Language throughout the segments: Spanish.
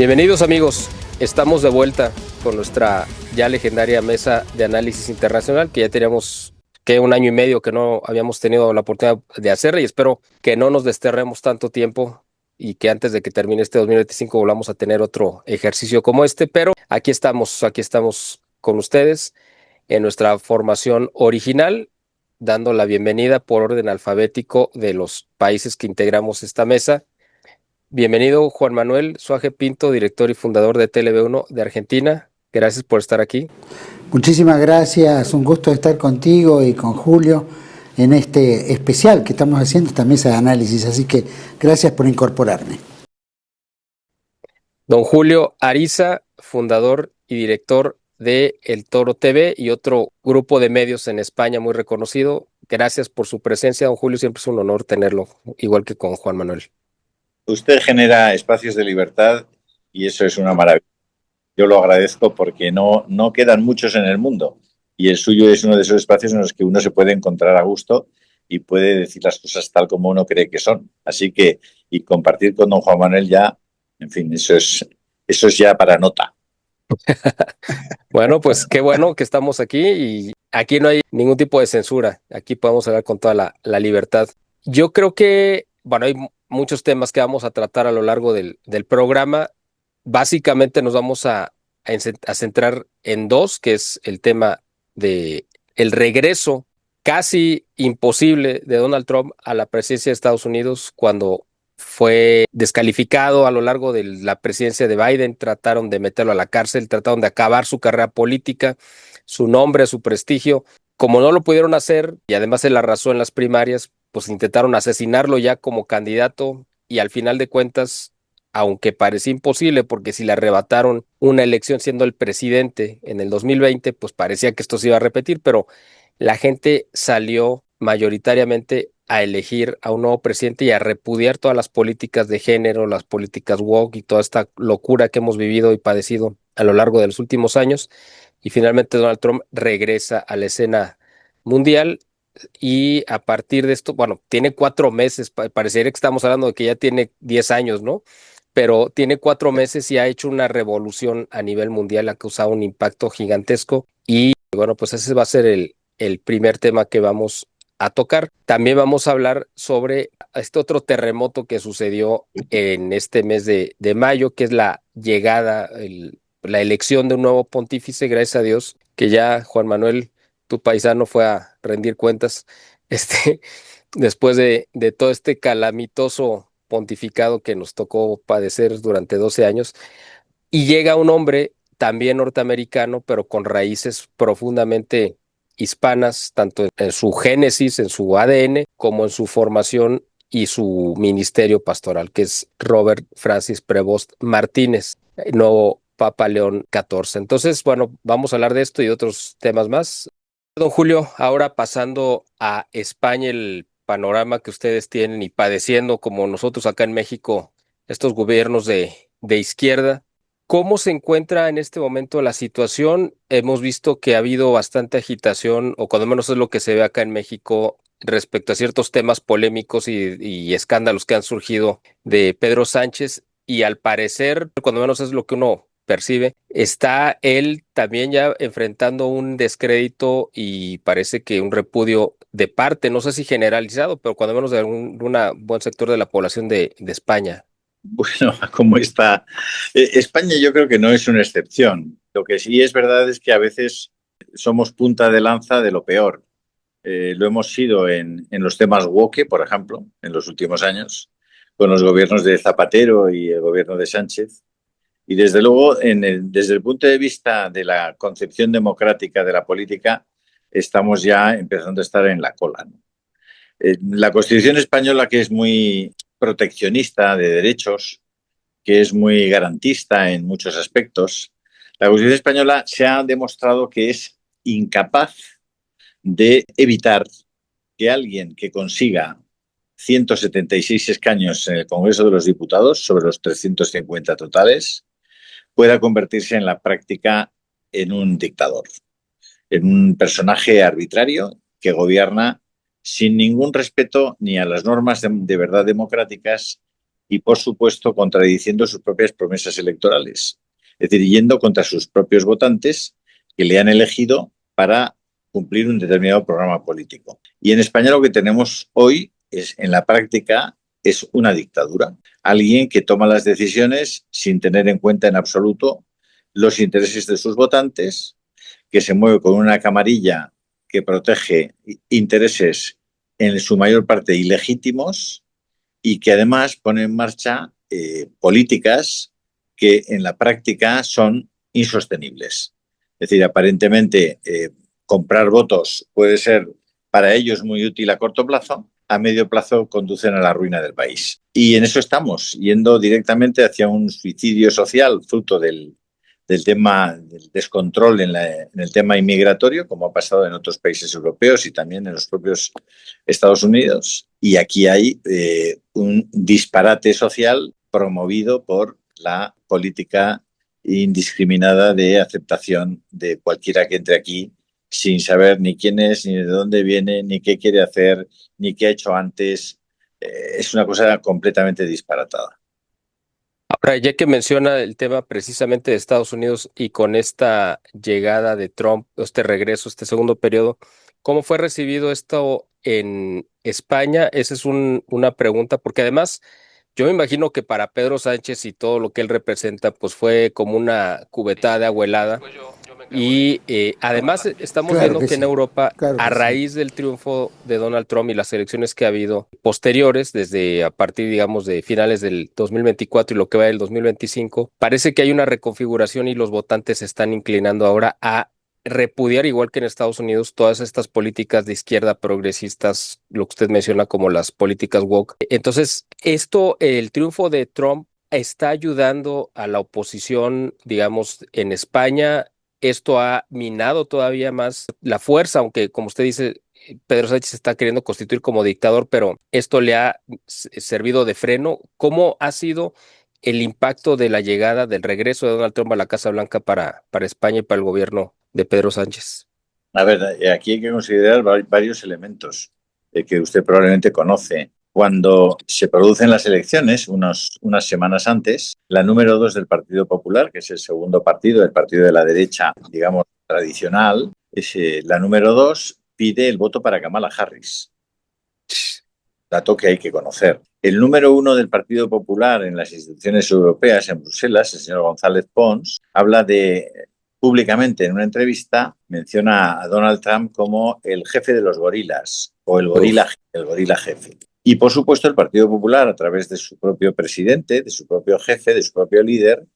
Bienvenidos amigos, estamos de vuelta con nuestra ya legendaria mesa de análisis internacional que ya teníamos un año y medio que no habíamos tenido la oportunidad de hacer, y espero que no nos desterremos tanto tiempo y que antes de que termine este 2025 volvamos a tener otro ejercicio como este, pero aquí estamos con ustedes en nuestra formación original, dando la bienvenida por orden alfabético de los países que integramos esta mesa. Bienvenido Juan Manuel Suaje Pinto, director y fundador de TLV1 de Argentina. Gracias por estar aquí. Muchísimas gracias, un gusto estar contigo y con Julio en este especial que estamos haciendo, esta mesa de análisis, así que gracias por incorporarme. Don Julio Ariza, fundador y director de El Toro TV y otro grupo de medios en España muy reconocido. Gracias por su presencia, don Julio, siempre es un honor tenerlo, igual que con Juan Manuel. Usted genera espacios de libertad y eso es una maravilla. Yo lo agradezco porque no quedan muchos en el mundo y el suyo es uno de esos espacios en los que uno se puede encontrar a gusto y puede decir las cosas tal como uno cree que son. Así que, y compartir con don Juan Manuel ya, en fin, eso es ya para nota. Bueno, pues qué bueno que estamos aquí y aquí no hay ningún tipo de censura. Aquí podemos hablar con toda la libertad. Yo creo que, bueno, hay muchos temas que vamos a tratar a lo largo del programa. Básicamente nos vamos a centrar en dos, que es el tema de el regreso casi imposible de Donald Trump a la presidencia de Estados Unidos cuando fue descalificado a lo largo de la presidencia de Biden. Trataron de meterlo a la cárcel, trataron de acabar su carrera política, su nombre, su prestigio. Como no lo pudieron hacer y además él arrasó en las primarias, pues intentaron asesinarlo ya como candidato y al final de cuentas, aunque parecía imposible porque si le arrebataron una elección siendo el presidente en el 2020, pues parecía que esto se iba a repetir, pero la gente salió mayoritariamente a elegir a un nuevo presidente y a repudiar todas las políticas de género, las políticas woke y toda esta locura que hemos vivido y padecido a lo largo de los últimos años. Y finalmente Donald Trump regresa a la escena mundial y a partir de esto, bueno, tiene 4 meses, parecería que estamos hablando de que ya tiene 10 años, ¿no? Pero tiene 4 meses y ha hecho una revolución a nivel mundial, ha causado un impacto gigantesco y bueno, pues ese va a ser el primer tema que vamos a tocar. También vamos a hablar sobre este otro terremoto que sucedió en este mes de mayo, que es la llegada, la elección de un nuevo pontífice, gracias a Dios, que ya Juan Manuel, tu paisano, fue a rendir cuentas, después de todo este calamitoso pontificado que nos tocó padecer durante 12 años, y llega un hombre también norteamericano, pero con raíces profundamente hispanas, tanto en su génesis, en su ADN, como en su formación y su ministerio pastoral, que es Robert Francis Prevost Martínez, nuevo Papa León XIV. Entonces, bueno, vamos a hablar de esto y otros temas más. Don Julio, ahora pasando a España, el panorama que ustedes tienen y padeciendo como nosotros acá en México, estos gobiernos de izquierda. ¿Cómo se encuentra en este momento la situación? Hemos visto que ha habido bastante agitación, o cuando menos es lo que se ve acá en México, respecto a ciertos temas polémicos y escándalos que han surgido de Pedro Sánchez, y al parecer, cuando menos es lo que uno percibe, está él también ya enfrentando un descrédito y parece que un repudio de parte, no sé si generalizado, pero cuando menos de un buen sector de la población de España. Bueno, como está. España yo creo que no es una excepción. Lo que sí es verdad es que a veces somos punta de lanza de lo peor. Lo hemos sido en los temas woke, por ejemplo, en los últimos años, con los gobiernos de Zapatero y el gobierno de Sánchez. Y desde luego, desde el punto de vista de la concepción democrática de la política, estamos ya empezando a estar en la cola, ¿no? La Constitución española, que es muy proteccionista de derechos, que es muy garantista en muchos aspectos, la Constitución española se ha demostrado que es incapaz de evitar que alguien que consiga 176 escaños en el Congreso de los Diputados, sobre los 350 totales, pueda convertirse en la práctica en un dictador, en un personaje arbitrario que gobierna sin ningún respeto ni a las normas de verdad democráticas y, por supuesto, contradiciendo sus propias promesas electorales. Es decir, yendo contra sus propios votantes que le han elegido para cumplir un determinado programa político. Y en España lo que tenemos hoy es, en la práctica, es una dictadura. Alguien que toma las decisiones sin tener en cuenta en absoluto los intereses de sus votantes, que se mueve con una camarilla que protege intereses en su mayor parte ilegítimos y que además pone en marcha políticas que en la práctica son insostenibles. Es decir, aparentemente comprar votos puede ser para ellos muy útil a corto plazo, a medio plazo conducen a la ruina del país. Y en eso estamos, yendo directamente hacia un suicidio social fruto del tema del descontrol en el tema inmigratorio, como ha pasado en otros países europeos y también en los propios Estados Unidos. Y aquí hay un disparate social promovido por la política indiscriminada de aceptación de cualquiera que entre aquí sin saber ni quién es, ni de dónde viene, ni qué quiere hacer, ni qué ha hecho antes. Es una cosa completamente disparatada. Ahora, ya que menciona el tema precisamente de Estados Unidos y con esta llegada de Trump, este regreso, este segundo periodo, ¿cómo fue recibido esto en España? Esa es una pregunta, porque además yo me imagino que para Pedro Sánchez y todo lo que él representa, pues fue como una cubetada de agua helada. Y además estamos Claro viendo que que en sí, Europa, claro a que sí. raíz del triunfo de Donald Trump y las elecciones que ha habido posteriores, desde a partir, digamos, de finales del 2024 y lo que va del 2025, parece que hay una reconfiguración y los votantes se están inclinando ahora a repudiar, igual que en Estados Unidos, todas estas políticas de izquierda progresistas, lo que usted menciona como las políticas woke. Entonces, el triunfo de Trump está ayudando a la oposición, digamos, en España. Esto ha minado todavía más la fuerza, aunque como usted dice, Pedro Sánchez se está queriendo constituir como dictador, pero esto le ha servido de freno. ¿Cómo ha sido el impacto de la llegada, del regreso de Donald Trump a la Casa Blanca para España y para el gobierno de Pedro Sánchez? A ver, aquí hay que considerar varios elementos que usted probablemente conoce. Cuando se producen las elecciones, unas semanas antes, la número 2 del Partido Popular, que es el segundo partido, el partido de la derecha, digamos, tradicional, la número 2 pide el voto para Kamala Harris, dato que hay que conocer. El número 1 del Partido Popular en las instituciones europeas, en Bruselas, el señor González Pons, habla públicamente en una entrevista, menciona a Donald Trump como el jefe de los gorilas o el Uf. gorila jefe. Y, por supuesto, el Partido Popular, a través de su propio presidente, de su propio jefe, de su propio líder,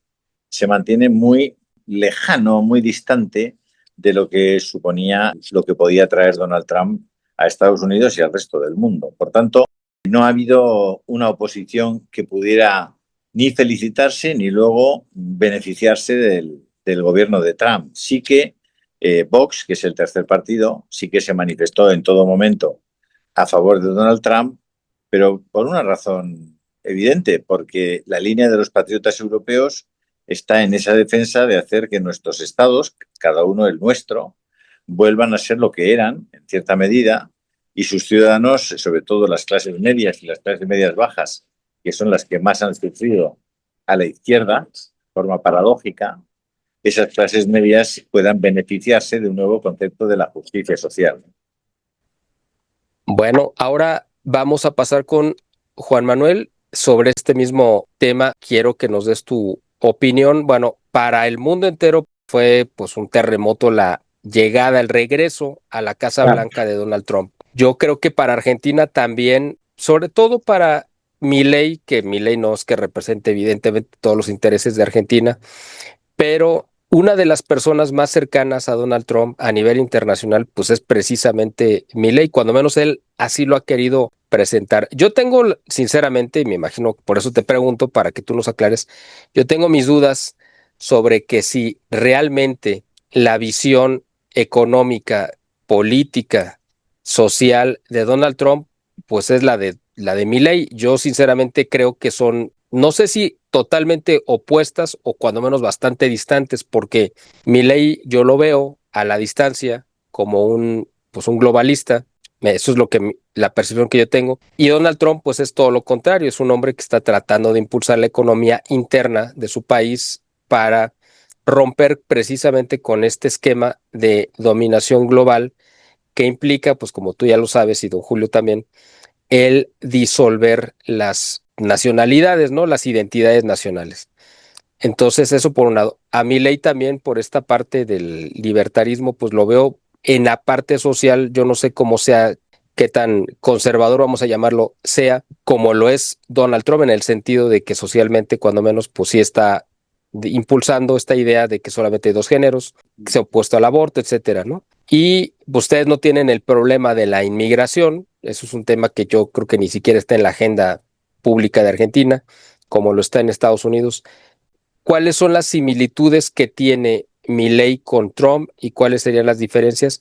se mantiene muy lejano, muy distante de lo que suponía lo que podía traer Donald Trump a Estados Unidos y al resto del mundo. Por tanto, no ha habido una oposición que pudiera ni felicitarse ni luego beneficiarse del gobierno de Trump. Sí que Vox, que es el tercer partido, sí que se manifestó en todo momento a favor de Donald Trump, pero por una razón evidente, porque la línea de los patriotas europeos está en esa defensa de hacer que nuestros estados, cada uno el nuestro, vuelvan a ser lo que eran, en cierta medida, y sus ciudadanos, sobre todo las clases medias y las clases medias bajas, que son las que más han sufrido a la izquierda, de forma paradójica, esas clases medias puedan beneficiarse de un nuevo concepto de la justicia social. Bueno, ahora vamos a pasar con Juan Manuel sobre este mismo tema. Quiero que nos des tu opinión. Bueno, para el mundo entero fue pues un terremoto la llegada, el regreso a la Casa Claro. Blanca de Donald Trump. Yo creo que para Argentina también, sobre todo para Milei, que Milei no es que represente evidentemente todos los intereses de Argentina, pero una de las personas más cercanas a Donald Trump a nivel internacional, pues es precisamente Milei, cuando menos él así lo ha querido presentar. Yo tengo, sinceramente, y me imagino, por eso te pregunto, para que tú nos aclares, yo tengo mis dudas sobre que si realmente la visión económica, política, social de Donald Trump, pues es la de Milei. Yo sinceramente creo que son, no sé si totalmente opuestas o cuando menos bastante distantes, porque Milei yo lo veo a la distancia como pues un globalista. Eso es la percepción que yo tengo. Y Donald Trump, pues es todo lo contrario, es un hombre que está tratando de impulsar la economía interna de su país para romper precisamente con este esquema de dominación global que implica, pues como tú ya lo sabes y don Julio también, el disolver las nacionalidades, ¿no? Las identidades nacionales. Entonces, eso por un lado. A Milei también, por esta parte del libertarismo, pues lo veo en la parte social, yo no sé cómo sea, qué tan conservador, vamos a llamarlo, sea, como lo es Donald Trump, en el sentido de que socialmente, cuando menos, pues sí está impulsando esta idea de que solamente hay dos géneros, que se ha opuesto al aborto, etcétera, ¿no? Y ustedes no tienen el problema de la inmigración, eso es un tema que yo creo que ni siquiera está en la agenda pública de Argentina, como lo está en Estados Unidos. ¿Cuáles son las similitudes que tiene Milei con Trump y cuáles serían las diferencias?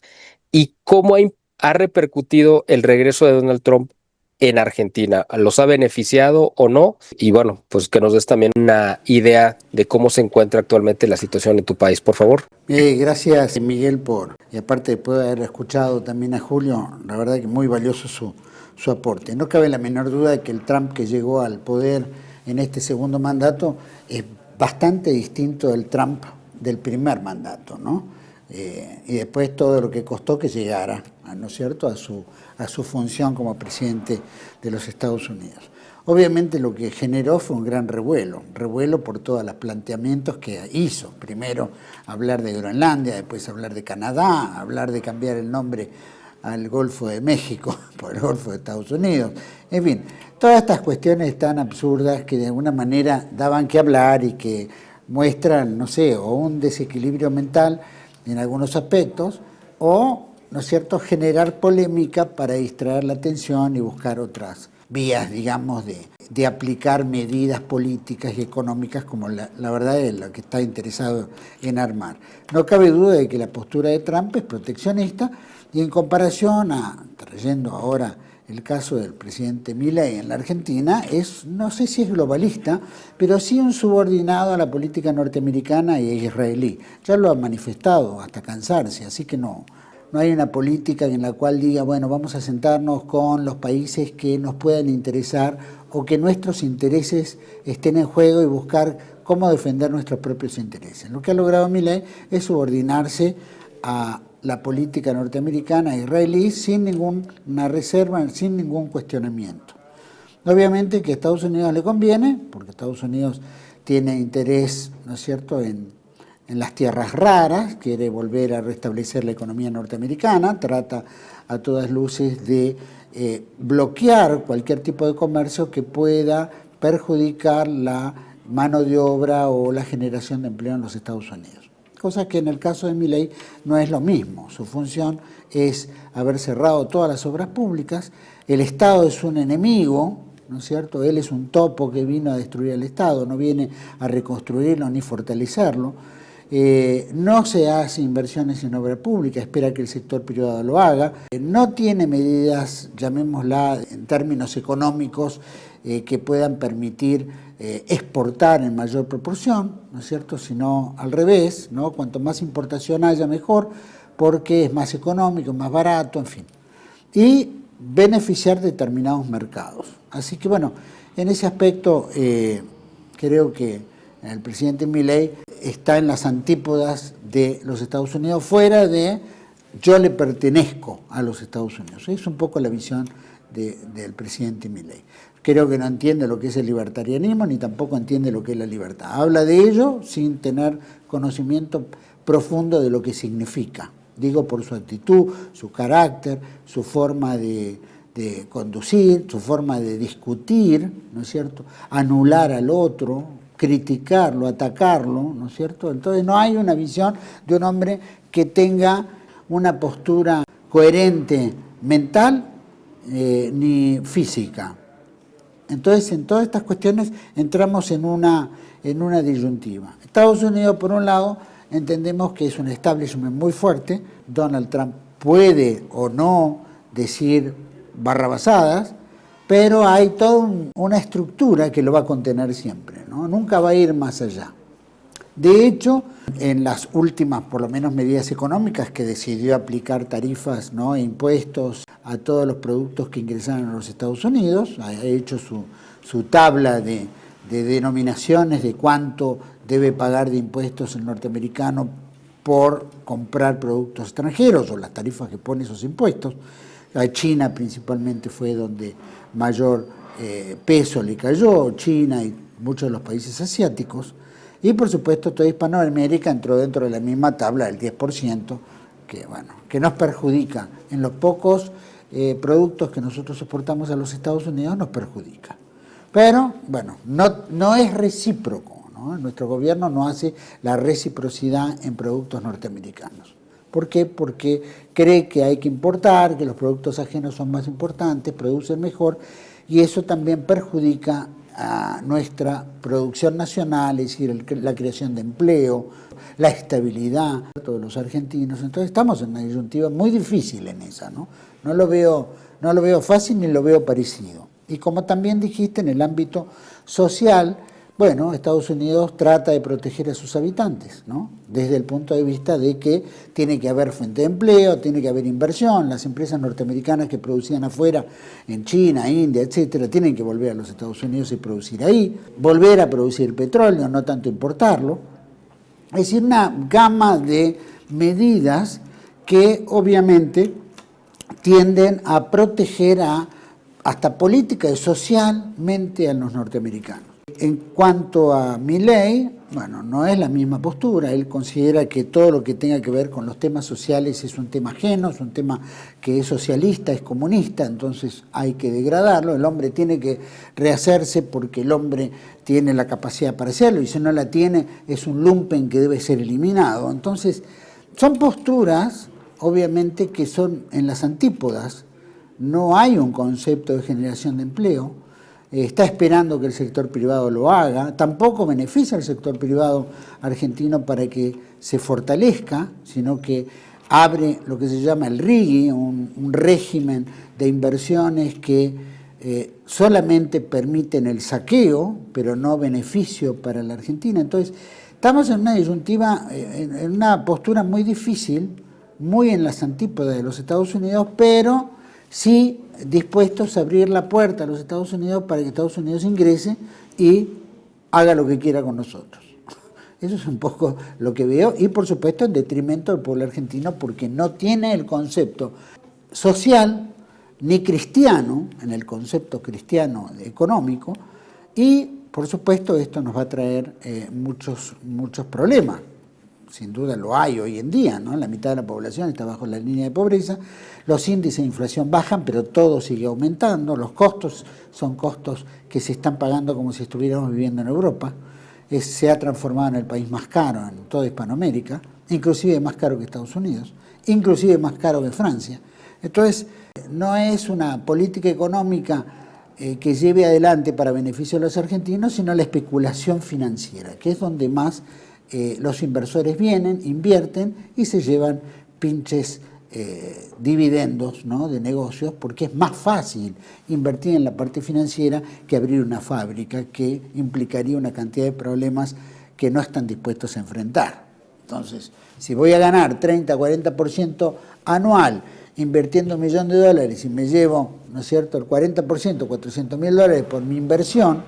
¿Y cómo ha repercutido el regreso de Donald Trump en Argentina? ¿Los ha beneficiado o no? Y bueno, pues que nos des también una idea de cómo se encuentra actualmente la situación en tu país, por favor. Gracias, Miguel, y aparte después de haber escuchado también a Julio, la verdad que muy valioso su aporte. No cabe la menor duda de que el Trump que llegó al poder en este segundo mandato es bastante distinto del Trump del primer mandato, ¿no? Y después todo lo que costó que llegara, ¿no es cierto?, a su función como presidente de los Estados Unidos. Obviamente lo que generó fue un gran revuelo por todos los planteamientos que hizo. Primero hablar de Groenlandia, después hablar de Canadá, hablar de cambiar el nombre al Golfo de México por el Golfo de Estados Unidos. En fin, todas estas cuestiones tan absurdas que de alguna manera daban que hablar y que muestran, no sé, o un desequilibrio mental en algunos aspectos, o, ¿no es cierto?, generar polémica para distraer la atención y buscar otras vías, digamos, de aplicar medidas políticas y económicas como la verdad es lo que está interesado en armar. No cabe duda de que la postura de Trump es proteccionista y en comparación trayendo ahora el caso del presidente Milei en la Argentina, no sé si es globalista, pero sí un subordinado a la política norteamericana y israelí. Ya lo ha manifestado hasta cansarse, así que no hay una política en la cual diga, bueno, vamos a sentarnos con los países que nos puedan interesar o que nuestros intereses estén en juego y buscar cómo defender nuestros propios intereses. Lo que ha logrado Milei es subordinarse a la política norteamericana e israelí sin ninguna reserva, sin ningún cuestionamiento. Obviamente que a Estados Unidos le conviene, porque Estados Unidos tiene interés, ¿no es cierto?, en las tierras raras, quiere volver a restablecer la economía norteamericana, trata a todas luces de bloquear cualquier tipo de comercio que pueda perjudicar la mano de obra o la generación de empleo en los Estados Unidos. Cosa que en el caso de Milei no es lo mismo. Su función es haber cerrado todas las obras públicas. El Estado es un enemigo, ¿no es cierto? Él es un topo que vino a destruir el Estado, no viene a reconstruirlo ni fortalecerlo. No se hace inversiones en obra pública, espera que el sector privado lo haga. No tiene medidas, llamémosla en términos económicos, que puedan permitir exportar en mayor proporción, ¿no es cierto?, sino al revés, ¿no? Cuanto más importación haya, mejor, porque es más económico, más barato, en fin. Y beneficiar determinados mercados. Así que, bueno, en ese aspecto creo que el presidente Milei está en las antípodas de los Estados Unidos, fuera de yo le pertenezco a los Estados Unidos. Es un poco la visión del presidente Milei. Creo que no entiende lo que es el libertarianismo, ni tampoco entiende lo que es la libertad. Habla de ello sin tener conocimiento profundo de lo que significa. Digo por su actitud, su carácter, su forma de conducir, su forma de discutir, ¿no es cierto?, anular al otro, criticarlo, atacarlo, ¿no es cierto? Entonces no hay una visión de un hombre que tenga una postura coherente mental ni física. Entonces, en todas estas cuestiones entramos en una disyuntiva. Estados Unidos, por un lado, entendemos que es un establishment muy fuerte. Donald Trump puede o no decir barrabasadas, pero hay toda una estructura que lo va a contener siempre, ¿no? Nunca va a ir más allá. De hecho, en las últimas, por lo menos, medidas económicas que decidió aplicar tarifas, ¿no?, e impuestos a todos los productos que ingresaron a los Estados Unidos, ha hecho su tabla de denominaciones de cuánto debe pagar de impuestos el norteamericano por comprar productos extranjeros, o las tarifas que pone esos impuestos. A China principalmente fue donde mayor peso le cayó, China y muchos de los países asiáticos. Y por supuesto toda Hispanoamérica entró dentro de la misma tabla del 10%, que nos perjudica. En los pocos productos que nosotros exportamos a los Estados Unidos nos perjudica. Pero, bueno, no es recíproco, ¿no? Nuestro gobierno no hace la reciprocidad en productos norteamericanos. ¿Por qué? Porque cree que hay que importar, que los productos ajenos son más importantes, producen mejor, y eso también perjudica a nuestra producción nacional, es decir, la creación de empleo, la estabilidad de todos los argentinos. Entonces estamos en una disyuntiva muy difícil en esa, ¿no? No lo veo fácil ni lo veo parecido. Y como también dijiste, en el ámbito social, bueno, Estados Unidos trata de proteger a sus habitantes, ¿no? Desde el punto de vista de que tiene que haber fuente de empleo, tiene que haber inversión. Las empresas norteamericanas que producían afuera, en China, India, etcétera, tienen que volver a los Estados Unidos y producir ahí, volver a producir petróleo, no tanto importarlo. Es decir, una gama de medidas que obviamente tienden a proteger hasta política y socialmente a los norteamericanos. En cuanto a Milei, bueno, no es la misma postura. Él considera que todo lo que tenga que ver con los temas sociales es un tema ajeno, es un tema que es socialista, es comunista, entonces hay que degradarlo. El hombre tiene que rehacerse porque el hombre tiene la capacidad para hacerlo, y si no la tiene es un lumpen que debe ser eliminado. Entonces, son posturas, obviamente, que son en las antípodas. No hay un concepto de generación de empleo. Está esperando que el sector privado lo haga, tampoco beneficia al sector privado argentino para que se fortalezca, sino que abre lo que se llama el RIGI, un régimen de inversiones que solamente permiten el saqueo, pero no beneficio para la Argentina. Entonces, estamos en una disyuntiva, en una postura muy difícil, muy en las antípodas de los Estados Unidos, pero sí dispuestos a abrir la puerta a los Estados Unidos para que Estados Unidos ingrese y haga lo que quiera con nosotros. Eso es un poco lo que veo, y por supuesto en detrimento del pueblo argentino, porque no tiene el concepto social ni cristiano, en el concepto cristiano económico, y por supuesto esto nos va a traer muchos problemas. Sin duda lo hay hoy en día, ¿no? La mitad de la población está bajo la línea de pobreza, los índices de inflación bajan, pero todo sigue aumentando, los costos son costos que se están pagando como si estuviéramos viviendo en Europa. Se ha transformado en el país más caro en toda Hispanoamérica, inclusive más caro que Estados Unidos, inclusive más caro que Francia. Entonces, no es una política económica que lleve adelante para beneficio de los argentinos, sino la especulación financiera, que es donde más los inversores vienen, invierten y se llevan pinches dividendos, ¿no?, de negocios, porque es más fácil invertir en la parte financiera que abrir una fábrica, que implicaría una cantidad de problemas que no están dispuestos a enfrentar. Entonces, si voy a ganar 30, 40% anual invirtiendo $1.000.000 y me llevo, ¿no es cierto?, el 40%, $400.000 por mi inversión,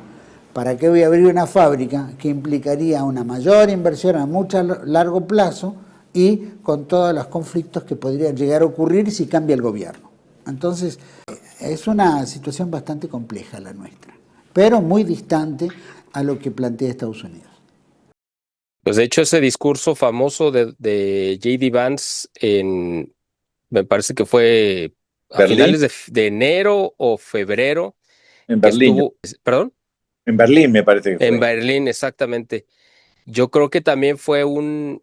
¿para qué voy a abrir una fábrica que implicaría una mayor inversión a mucho largo plazo y con todos los conflictos que podrían llegar a ocurrir si cambia el gobierno? Entonces, es una situación bastante compleja la nuestra, pero muy distante a lo que plantea Estados Unidos. Pues de hecho ese discurso famoso de J.D. Vance me parece que fue a Berlín. finales de enero o febrero. En que Berlín. ¿Perdón? En Berlín me parece que fue. En Berlín, exactamente. Yo creo que también fue un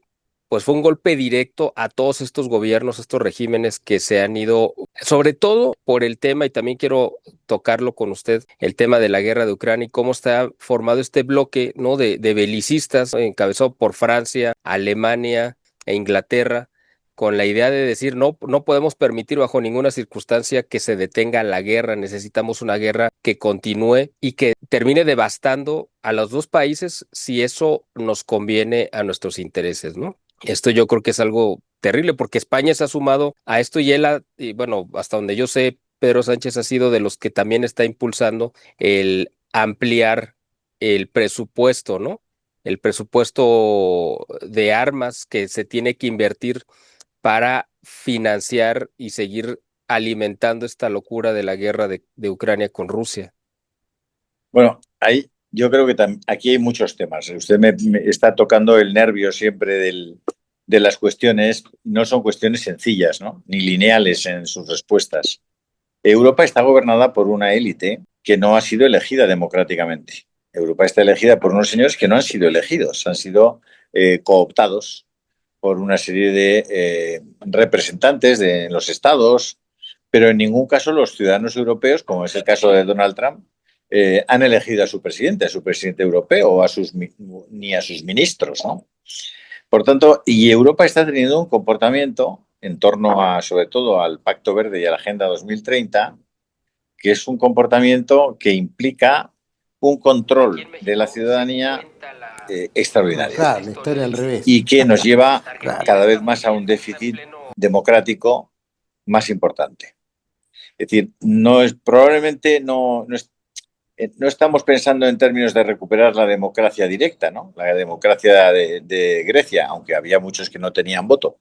golpe directo a todos estos gobiernos, estos regímenes que se han ido, sobre todo por el tema, y también quiero tocarlo con usted, el tema de la guerra de Ucrania y cómo está formado este bloque, ¿no?, de belicistas, encabezado por Francia, Alemania e Inglaterra, con la idea de decir no podemos permitir bajo ninguna circunstancia que se detenga la guerra, necesitamos una guerra que continúe y que termine devastando a los dos países si eso nos conviene a nuestros intereses, ¿no? Esto yo creo que es algo terrible porque España se ha sumado a esto y bueno, hasta donde yo sé, Pedro Sánchez ha sido de los que también está impulsando el ampliar el presupuesto, ¿no? El presupuesto de armas que se tiene que invertir para financiar y seguir alimentando esta locura de la guerra de Ucrania con Rusia. Bueno, yo creo que aquí hay muchos temas. Usted me está tocando el nervio siempre de las cuestiones. No son cuestiones sencillas, ¿no? Ni lineales en sus respuestas. Europa está gobernada por una élite que no ha sido elegida democráticamente. Europa está elegida por unos señores que no han sido elegidos, han sido cooptados por una serie de representantes de los estados, pero en ningún caso los ciudadanos europeos, como es el caso de Donald Trump, han elegido a su presidente europeo o ni a sus ministros, ¿no? Por tanto, y Europa está teniendo un comportamiento en torno sobre todo al Pacto Verde y a la Agenda 2030, que es un comportamiento que implica un control de la ciudadanía extraordinario. Claro, la historia al revés. Y que nos lleva cada vez más a un déficit democrático más importante. Es decir, probablemente no estamos pensando en términos de recuperar la democracia directa, ¿no? La democracia de Grecia, aunque había muchos que no tenían voto,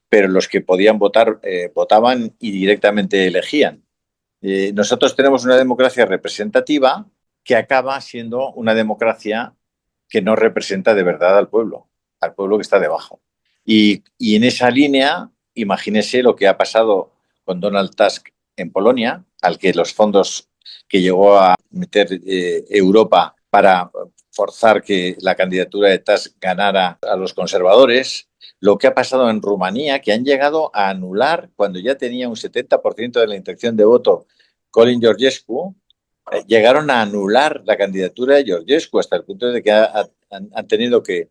pero los que podían votar votaban y directamente elegían. Nosotros tenemos una democracia representativa que acaba siendo una democracia que no representa de verdad al pueblo que está debajo. Y en esa línea, imagínese lo que ha pasado con Donald Tusk en Polonia, al que los fondos que llegó a meter Europa para forzar que la candidatura de Tusk ganara a los conservadores, lo que ha pasado en Rumanía, que han llegado a anular, cuando ya tenía un 70% de la intención de voto Colin Georgescu, llegaron a anular la candidatura de Georgescu hasta el punto de que han tenido que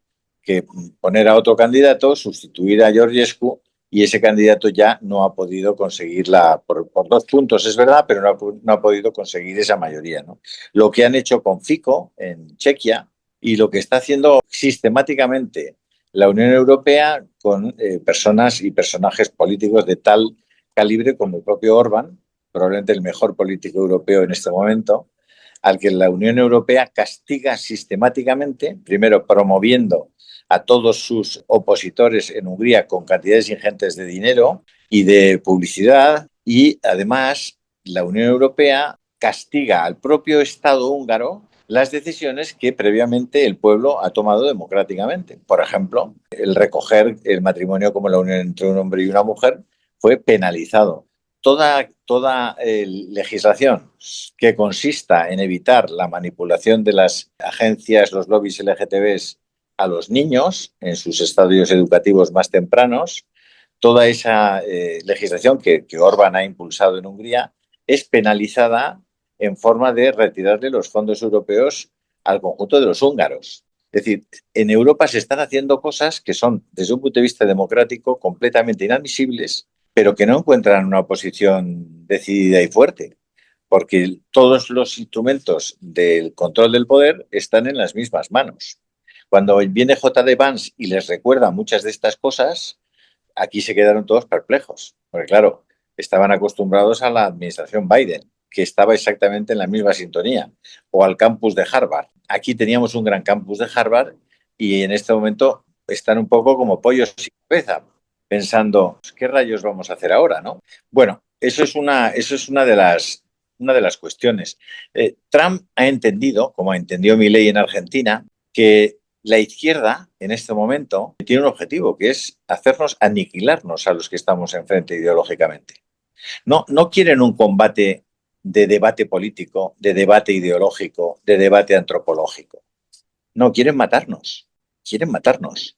poner a otro candidato, sustituir a Georgescu, y ese candidato ya no ha podido conseguirla por 2 puntos, es verdad, pero no ha podido conseguir esa mayoría, ¿no? Lo que han hecho con Fico en Chequia y lo que está haciendo sistemáticamente la Unión Europea con personas y personajes políticos de tal calibre como el propio Orbán, probablemente el mejor político europeo en este momento, al que la Unión Europea castiga sistemáticamente, primero promoviendo a todos sus opositores en Hungría con cantidades ingentes de dinero y de publicidad, y además la Unión Europea castiga al propio Estado húngaro las decisiones que previamente el pueblo ha tomado democráticamente. Por ejemplo, el recoger el matrimonio como la unión entre un hombre y una mujer fue penalizado. Toda legislación que consista en evitar la manipulación de las agencias, los lobbies LGTBs a los niños en sus estadios educativos más tempranos, toda esa legislación que Orbán ha impulsado en Hungría es penalizada en forma de retirarle los fondos europeos al conjunto de los húngaros. Es decir, en Europa se están haciendo cosas que son, desde un punto de vista democrático, completamente inadmisibles, pero que no encuentran una oposición decidida y fuerte, porque todos los instrumentos del control del poder están en las mismas manos. Cuando viene J.D. Vance y les recuerda muchas de estas cosas, aquí se quedaron todos perplejos, porque claro, estaban acostumbrados a la administración Biden, que estaba exactamente en la misma sintonía, o al campus de Harvard. Aquí teníamos un gran campus de Harvard y en este momento están un poco como pollos sin cabeza, pensando, ¿qué rayos vamos a hacer ahora, no? Bueno, eso es una de las cuestiones. Trump ha entendido, como entendió Milei en Argentina, que la izquierda, en este momento, tiene un objetivo, que es aniquilarnos a los que estamos enfrente ideológicamente. No quieren un combate de debate político, de debate ideológico, de debate antropológico. No, quieren matarnos. Quieren matarnos.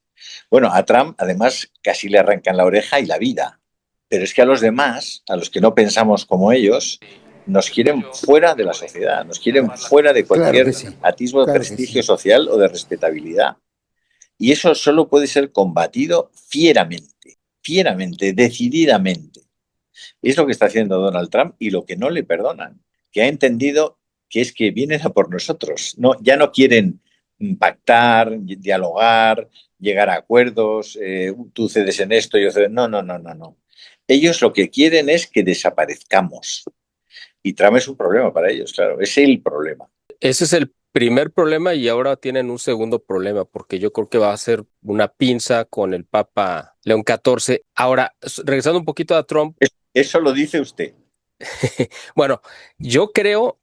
Bueno, a Trump, además, casi le arrancan la oreja y la vida. Pero es que a los demás, a los que no pensamos como ellos, nos quieren fuera de la sociedad, nos quieren fuera de cualquier atisbo de prestigio social o de respetabilidad. Y eso solo puede ser combatido fieramente, decididamente. Es lo que está haciendo Donald Trump y lo que no le perdonan, que ha entendido que es que vienen a por nosotros. No, ya no quieren pactar, dialogar, llegar a acuerdos, tú cedes en esto, yo cedo. No, no, no, no, no. Ellos lo que quieren es que desaparezcamos. Y Trump es un problema para ellos, claro, es el problema. Ese es el primer problema y ahora tienen un segundo problema porque yo creo que va a ser una pinza con el Papa León XIV. Ahora, regresando un poquito a Trump. Eso lo dice usted. Bueno, yo creo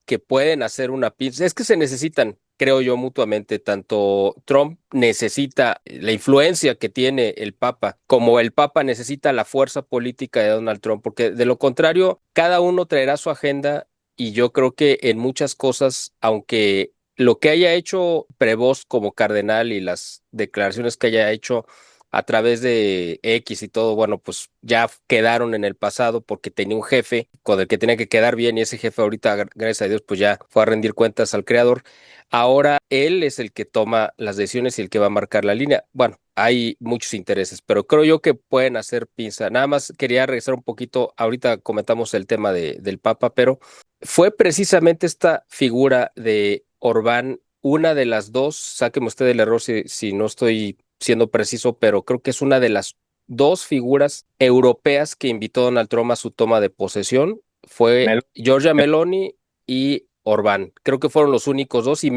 que pueden hacer una pinza. Es que se necesitan, creo yo, mutuamente. Tanto Trump necesita la influencia que tiene el Papa, como el Papa necesita la fuerza política de Donald Trump, porque de lo contrario, cada uno traerá su agenda y yo creo que en muchas cosas, aunque lo que haya hecho Prevost como cardenal y las declaraciones que haya hecho a través de X y todo, bueno, pues ya quedaron en el pasado porque tenía un jefe con el que tenía que quedar bien y ese jefe ahorita, gracias a Dios, pues ya fue a rendir cuentas al creador. Ahora él es el que toma las decisiones y el que va a marcar la línea. Bueno, hay muchos intereses, pero creo yo que pueden hacer pinza. Nada más quería regresar un poquito, ahorita comentamos el tema del Papa, pero fue precisamente esta figura de Orbán una de las dos, sáqueme usted del error si no estoy siendo preciso, pero creo que es una de las dos figuras europeas que invitó Donald Trump a su toma de posesión. Fue Giorgia Meloni y Orbán. Creo que fueron los únicos dos y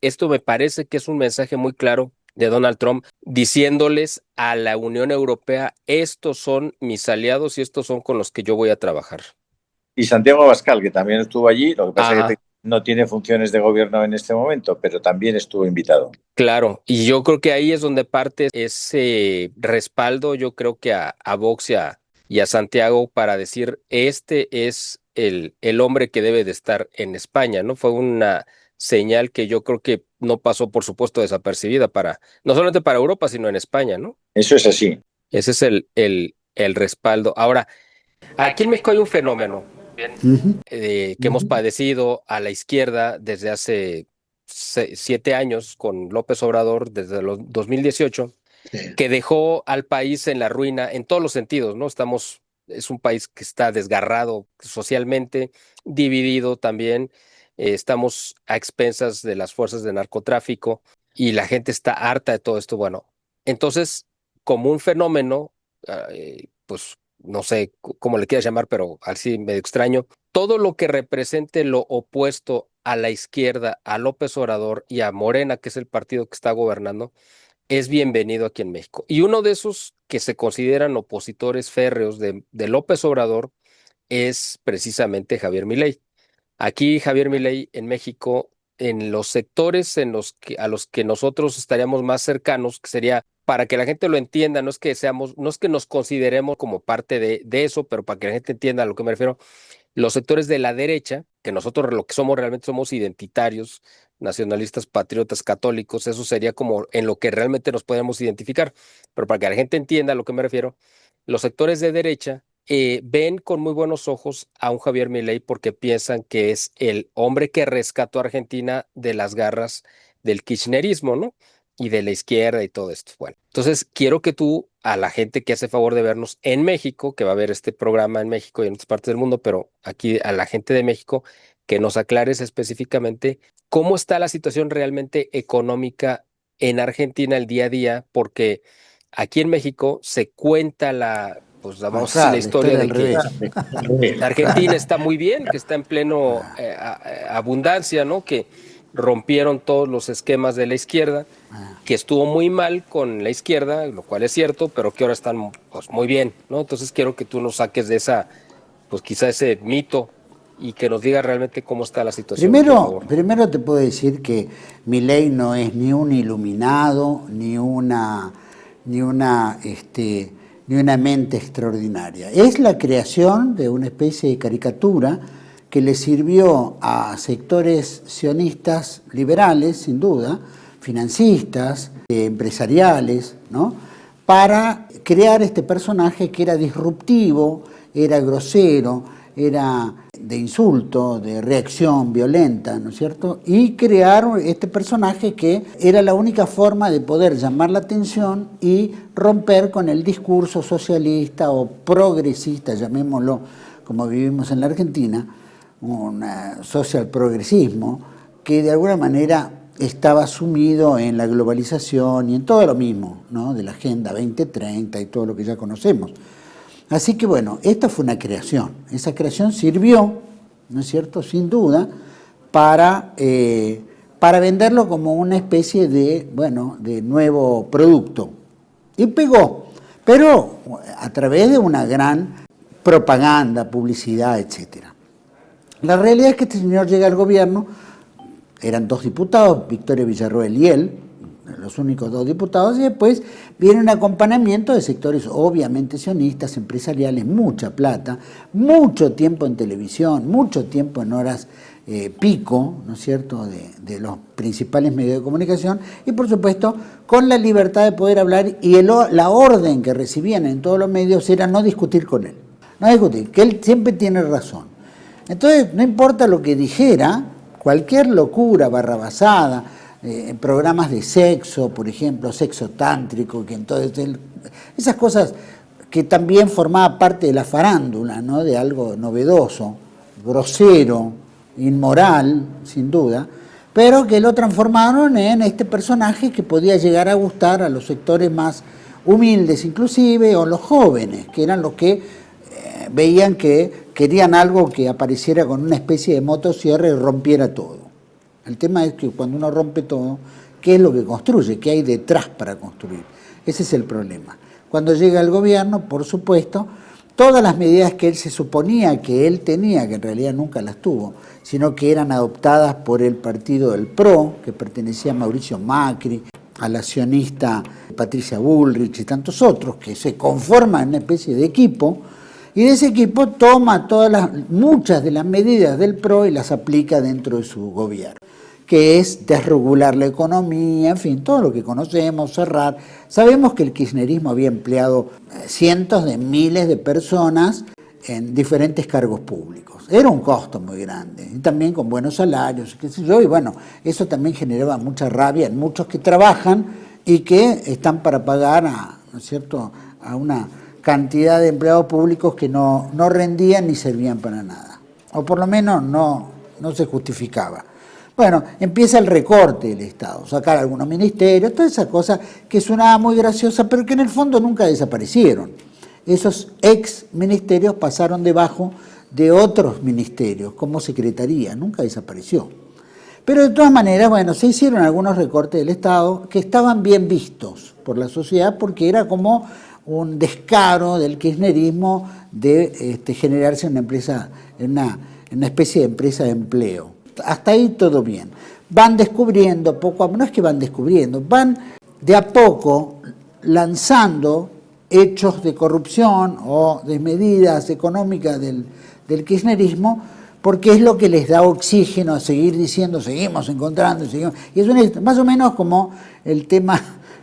esto me parece que es un mensaje muy claro de Donald Trump diciéndoles a la Unión Europea, estos son mis aliados y estos son con los que yo voy a trabajar. Y Santiago Abascal, que también estuvo allí, lo que pasa Ajá. es que no tiene funciones de gobierno en este momento, pero también estuvo invitado. Claro, y yo creo que ahí es donde parte ese respaldo, yo creo que a Vox y a Santiago para decir, este es el hombre que debe de estar en España, ¿no? Fue una señal que yo creo que no pasó, por supuesto, desapercibida no solamente para Europa, sino en España, ¿no? Eso es así. Ese es el respaldo. Ahora, aquí en México hay un fenómeno que hemos padecido a la izquierda desde hace 7 años con López Obrador, desde los 2018, Sí. que dejó al país en la ruina en todos los sentidos, ¿no? Es un país que está desgarrado socialmente, dividido también, estamos a expensas de las fuerzas de narcotráfico y la gente está harta de todo esto. Bueno, entonces, como un fenómeno, pues no sé cómo le quieras llamar, pero así medio extraño, todo lo que represente lo opuesto a la izquierda, a López Obrador y a Morena, que es el partido que está gobernando, es bienvenido aquí en México. Y uno de esos que se consideran opositores férreos de López Obrador es precisamente Javier Milei. Aquí Javier Milei en México, en los sectores a los que nosotros estaríamos más cercanos, que sería para que la gente lo entienda, no es que nos consideremos como parte de eso, pero para que la gente entienda a lo que me refiero, los sectores de la derecha, que nosotros lo que somos realmente somos identitarios, nacionalistas, patriotas, católicos, eso sería como en lo que realmente nos podemos identificar. Pero para que la gente entienda a lo que me refiero, los sectores de derecha ven con muy buenos ojos a un Javier Milei porque piensan que es el hombre que rescató a Argentina de las garras del kirchnerismo, ¿no? Y de la izquierda y todo esto. Bueno, entonces quiero que tú, a la gente que hace favor de vernos en México, que va a ver este programa en México y en otras partes del mundo, pero aquí a la gente de México, que nos aclares específicamente cómo está la situación realmente económica en Argentina el día a día, porque aquí en México se cuenta pues vamos a decir la La historia historia de al que revés. Argentina está muy bien, que está en pleno abundancia, ¿no? Que rompieron todos los esquemas de la izquierda, que estuvo muy mal con la izquierda, lo cual es cierto, pero que ahora están pues, muy bien, ¿no? Entonces quiero que tú nos saques de pues quizá ese mito y que nos digas realmente cómo está la situación, por favor. Primero te puedo decir que Milei no es ni un iluminado, ni una mente extraordinaria. Es la creación de una especie de caricatura que le sirvió a sectores sionistas liberales, sin duda, financistas, empresariales, ¿no? Para crear este personaje que era disruptivo, era grosero, era de insulto, de reacción violenta, ¿no es cierto? Y crear este personaje que era la única forma de poder llamar la atención y romper con el discurso socialista o progresista, llamémoslo como vivimos en la Argentina, un social progresismo que de alguna manera estaba sumido en la globalización y en todo lo mismo, ¿no? De la Agenda 2030 y todo lo que ya conocemos. Así que bueno, esta fue una creación. Esa creación sirvió, ¿no es cierto?, sin duda, para venderlo como una especie de, bueno, de nuevo producto. Y pegó, pero a través de una gran propaganda, publicidad, etc. La realidad es que este señor llega al gobierno, eran 2 diputados, Victoria Villarroel y él, los únicos 2 diputados, y después viene un acompañamiento de sectores obviamente sionistas, empresariales, mucha plata, mucho tiempo en televisión, mucho tiempo en horas pico, ¿no es cierto?, de los principales medios de comunicación, y por supuesto con la libertad de poder hablar, y la orden que recibían en todos los medios era no discutir con él, no discutir, que él siempre tiene razón. Entonces, no importa lo que dijera, cualquier locura, barrabasada, programas de sexo, por ejemplo, sexo tántrico, que entonces esas cosas que también formaba parte de la farándula, ¿no?, de algo novedoso, grosero, inmoral, sin duda, pero que lo transformaron en este personaje que podía llegar a gustar a los sectores más humildes inclusive, o los jóvenes, que eran los que veían que querían algo que apareciera con una especie de motosierra y rompiera todo. El tema es que cuando uno rompe todo, ¿qué es lo que construye? ¿Qué hay detrás para construir? Ese es el problema. Cuando llega al gobierno, por supuesto, todas las medidas que él se suponía que él tenía, que en realidad nunca las tuvo, sino que eran adoptadas por el partido del PRO, que pertenecía a Mauricio Macri, a la sionista Patricia Bullrich y tantos otros, que se conforman en una especie de equipo, y de ese equipo toma muchas de las medidas del PRO y las aplica dentro de su gobierno, que es desregular la economía, en fin, todo lo que conocemos, cerrar. Sabemos que el kirchnerismo había empleado cientos de miles de personas en diferentes cargos públicos. Era un costo muy grande, y también con buenos salarios, qué sé yo, y bueno, eso también generaba mucha rabia en muchos que trabajan y que están para pagar ¿no es cierto?, a una cantidad de empleados públicos que no rendían ni servían para nada, o por lo menos no se justificaba. Bueno, empieza el recorte del Estado, sacar algunos ministerios, toda esa cosa que sonaba muy graciosa, pero que en el fondo nunca desaparecieron. Esos ex ministerios pasaron debajo de otros ministerios, como secretaría, nunca desapareció. Pero de todas maneras, bueno, se hicieron algunos recortes del Estado que estaban bien vistos por la sociedad, porque era como un descaro del kirchnerismo de generarse una empresa, una especie de empresa de empleo. Hasta ahí todo bien. Van descubriendo poco a poco, no es que van descubriendo, van de a poco lanzando hechos de corrupción o desmedidas económicas del kirchnerismo, porque es lo que les da oxígeno a seguir diciendo, seguimos encontrando, seguimos. Y es más o menos como el tema,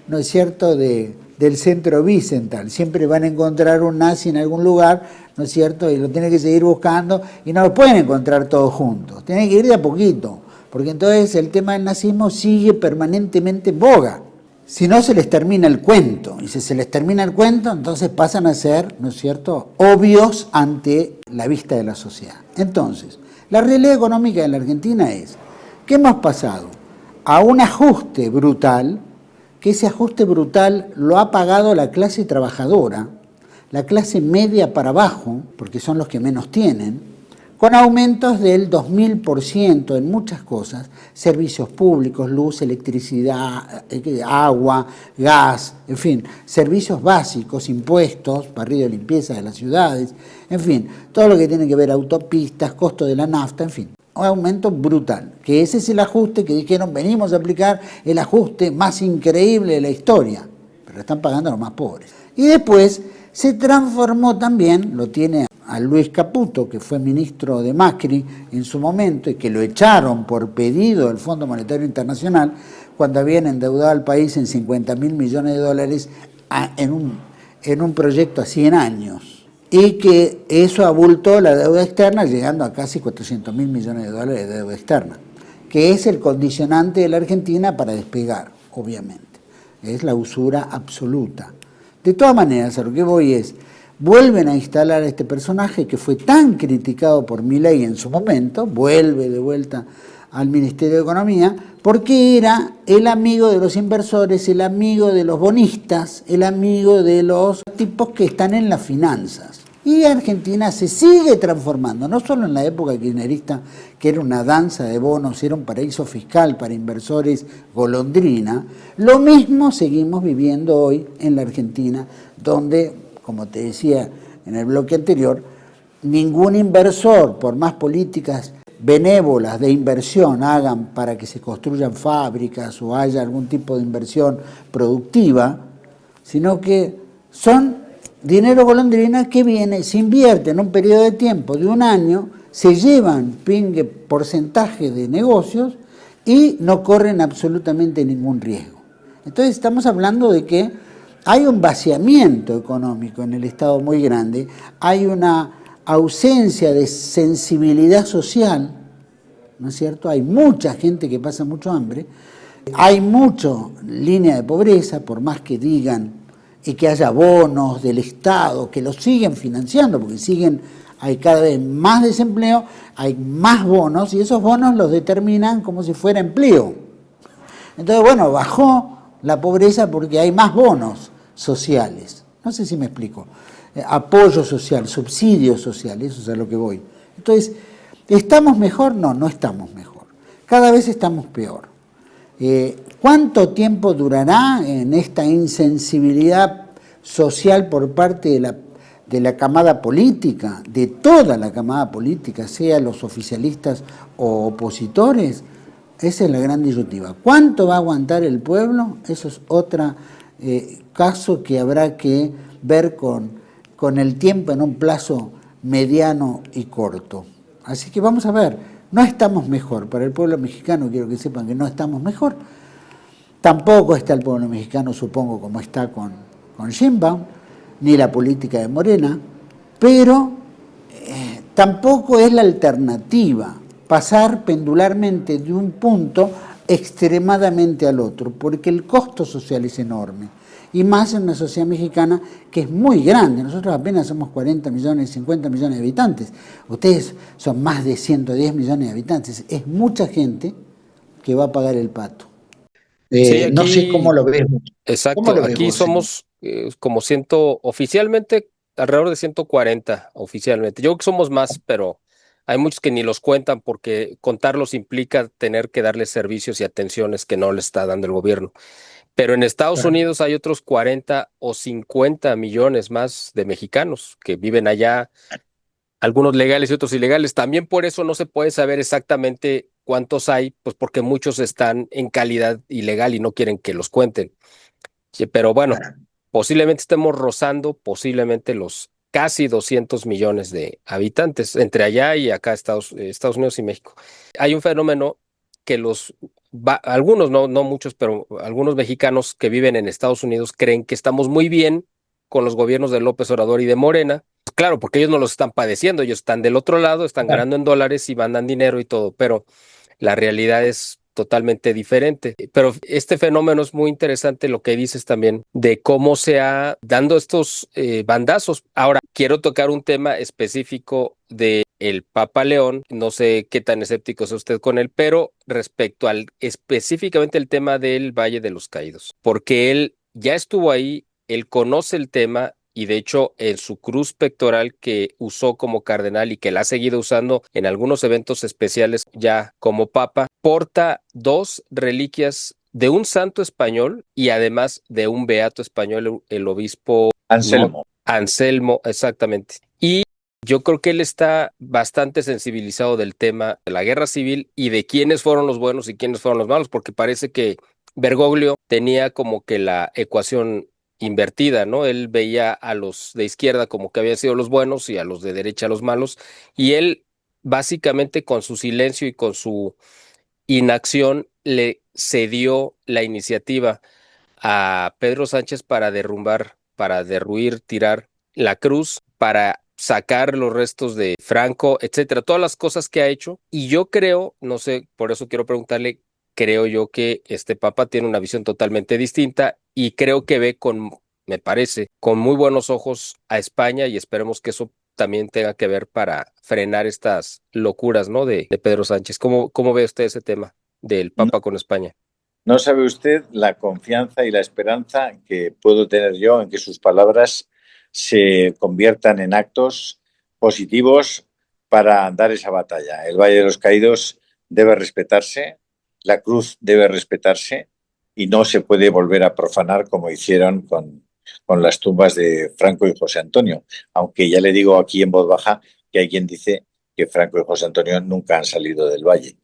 ¿no es cierto?, del centro Wiesenthal. Siempre van a encontrar un nazi en algún lugar, ¿no es cierto?, y lo tienen que seguir buscando, y no lo pueden encontrar todos juntos, tienen que ir de a poquito, porque entonces el tema del nazismo sigue permanentemente en boga. Si no, se les termina el cuento, y si se les termina el cuento, entonces pasan a ser, ¿no es cierto?, obvios ante la vista de la sociedad. Entonces, la realidad económica de la Argentina es que hemos pasado a un ajuste brutal, que ese ajuste brutal lo ha pagado la clase trabajadora, la clase media para abajo, porque son los que menos tienen, con aumentos del 2000% en muchas cosas, servicios públicos, luz, electricidad, agua, gas, en fin, servicios básicos, impuestos, barrido y limpieza de las ciudades, en fin, todo lo que tiene que ver autopistas, costo de la nafta, en fin. Un aumento brutal, que ese es el ajuste que dijeron, venimos a aplicar el ajuste más increíble de la historia, pero están pagando los más pobres. Y después se transformó también, lo tiene a Luis Caputo, que fue ministro de Macri en su momento y que lo echaron por pedido del Fondo Monetario Internacional cuando habían endeudado al país en 50.000 millones de dólares en un proyecto a 100 años. Y que eso abultó la deuda externa, llegando a casi 400.000 millones de dólares de deuda externa, que es el condicionante de la Argentina para despegar, obviamente. Es la usura absoluta. De todas maneras, a lo que voy es, vuelven a instalar a este personaje que fue tan criticado por Milei en su momento, vuelve de vuelta al Ministerio de Economía, porque era el amigo de los inversores, el amigo de los bonistas, el amigo de los tipos que están en las finanzas. Y Argentina se sigue transformando, no solo en la época kirchnerista, que era una danza de bonos, era un paraíso fiscal para inversores golondrina, lo mismo seguimos viviendo hoy en la Argentina, donde, como te decía en el bloque anterior, ningún inversor, por más políticas benévolas de inversión hagan para que se construyan fábricas o haya algún tipo de inversión productiva, sino que son dinero golondrina que viene, se invierte en un periodo de tiempo de un año, se llevan porcentaje de negocios y no corren absolutamente ningún riesgo. Entonces estamos hablando de que hay un vaciamiento económico en el Estado muy grande, hay una ausencia de sensibilidad social, ¿no es cierto? Hay mucha gente que pasa mucho hambre, hay mucha línea de pobreza, por más que digan y que haya bonos del Estado que los siguen financiando, porque hay cada vez más desempleo, hay más bonos y esos bonos los determinan como si fuera empleo. Entonces, bueno, bajó la pobreza porque hay más bonos sociales. No sé si me explico. Apoyo social, subsidios sociales, eso es a lo que voy. Entonces, ¿estamos mejor? No, no estamos mejor. Cada vez estamos peor. ¿Cuánto tiempo durará en esta insensibilidad social por parte de la camada política, de toda la camada política, sea los oficialistas o opositores? Esa es la gran disyuntiva. ¿Cuánto va a aguantar el pueblo? Eso es otro caso que habrá que ver con el tiempo en un plazo mediano y corto. Así que vamos a ver. No estamos mejor. Para el pueblo mexicano quiero que sepan que no estamos mejor. Tampoco está el pueblo mexicano, supongo, como está con Sheinbaum, ni la política de Morena, pero tampoco es la alternativa pasar pendularmente de un punto extremadamente al otro, porque el costo social es enorme. Y más en una sociedad mexicana que es muy grande. Nosotros apenas somos 40 millones, 50 millones de habitantes. Ustedes son más de 110 millones de habitantes. Es mucha gente que va a pagar el pato. Sí, aquí, no sé cómo lo ves. exacto, aquí somos como oficialmente alrededor de 140 oficialmente. Yo creo que somos más, pero hay muchos que ni los cuentan porque contarlos implica tener que darles servicios y atenciones que no les está dando el gobierno. Pero en Estados Unidos hay otros 40 o 50 millones más de mexicanos que viven allá, algunos legales y otros ilegales. También por eso no se puede saber exactamente cuántos hay, pues porque muchos están en calidad ilegal y no quieren que los cuenten. Sí, pero bueno, posiblemente estemos rozando posiblemente los casi 200 millones de habitantes entre allá y acá Estados Unidos y México. Hay un fenómeno que algunos, no muchos, pero algunos mexicanos que viven en Estados Unidos creen que estamos muy bien con los gobiernos de López Obrador y de Morena. Claro, porque ellos no los están padeciendo, ellos están del otro lado, están ganando en dólares y mandan dinero y todo, pero la realidad es totalmente diferente. Pero este fenómeno es muy interesante lo que dices también de cómo se ha dando estos bandazos. Ahora, quiero tocar un tema específico de el Papa León. No sé qué tan escéptico es usted con él, pero respecto al específicamente el tema del Valle de los Caídos, porque él ya estuvo ahí, él conoce el tema. Y de hecho, en su cruz pectoral que usó como cardenal y que la ha seguido usando en algunos eventos especiales ya como papa, porta dos reliquias de un santo español y además de un beato español, el obispo Anselmo. Anselmo, exactamente. Y yo creo que él está bastante sensibilizado del tema de la guerra civil y de quiénes fueron los buenos y quiénes fueron los malos, porque parece que Bergoglio tenía como que la ecuación invertida, ¿no? Él veía a los de izquierda como que habían sido los buenos y a los de derecha los malos, y él básicamente con su silencio y con su inacción le cedió la iniciativa a Pedro Sánchez para derruir, tirar la cruz, para sacar los restos de Franco, etcétera, todas las cosas que ha hecho. Y yo creo, no sé, por eso quiero preguntarle, creo yo que este papa tiene una visión totalmente distinta y creo que ve con me parece, con muy buenos ojos a España y esperemos que eso también tenga que ver para frenar estas locuras, ¿no? De Pedro Sánchez. ¿Cómo ve usted ese tema del No, Papa con España? no sabe usted la confianza y la esperanza que puedo tener yo en que sus palabras se conviertan en actos positivos para dar esa batalla. El Valle de los Caídos debe respetarse, la cruz debe respetarse y no se puede volver a profanar como hicieron con las tumbas de Franco y José Antonio. Aunque ya le digo aquí en voz baja que hay quien dice que Franco y José Antonio nunca han salido del Valle.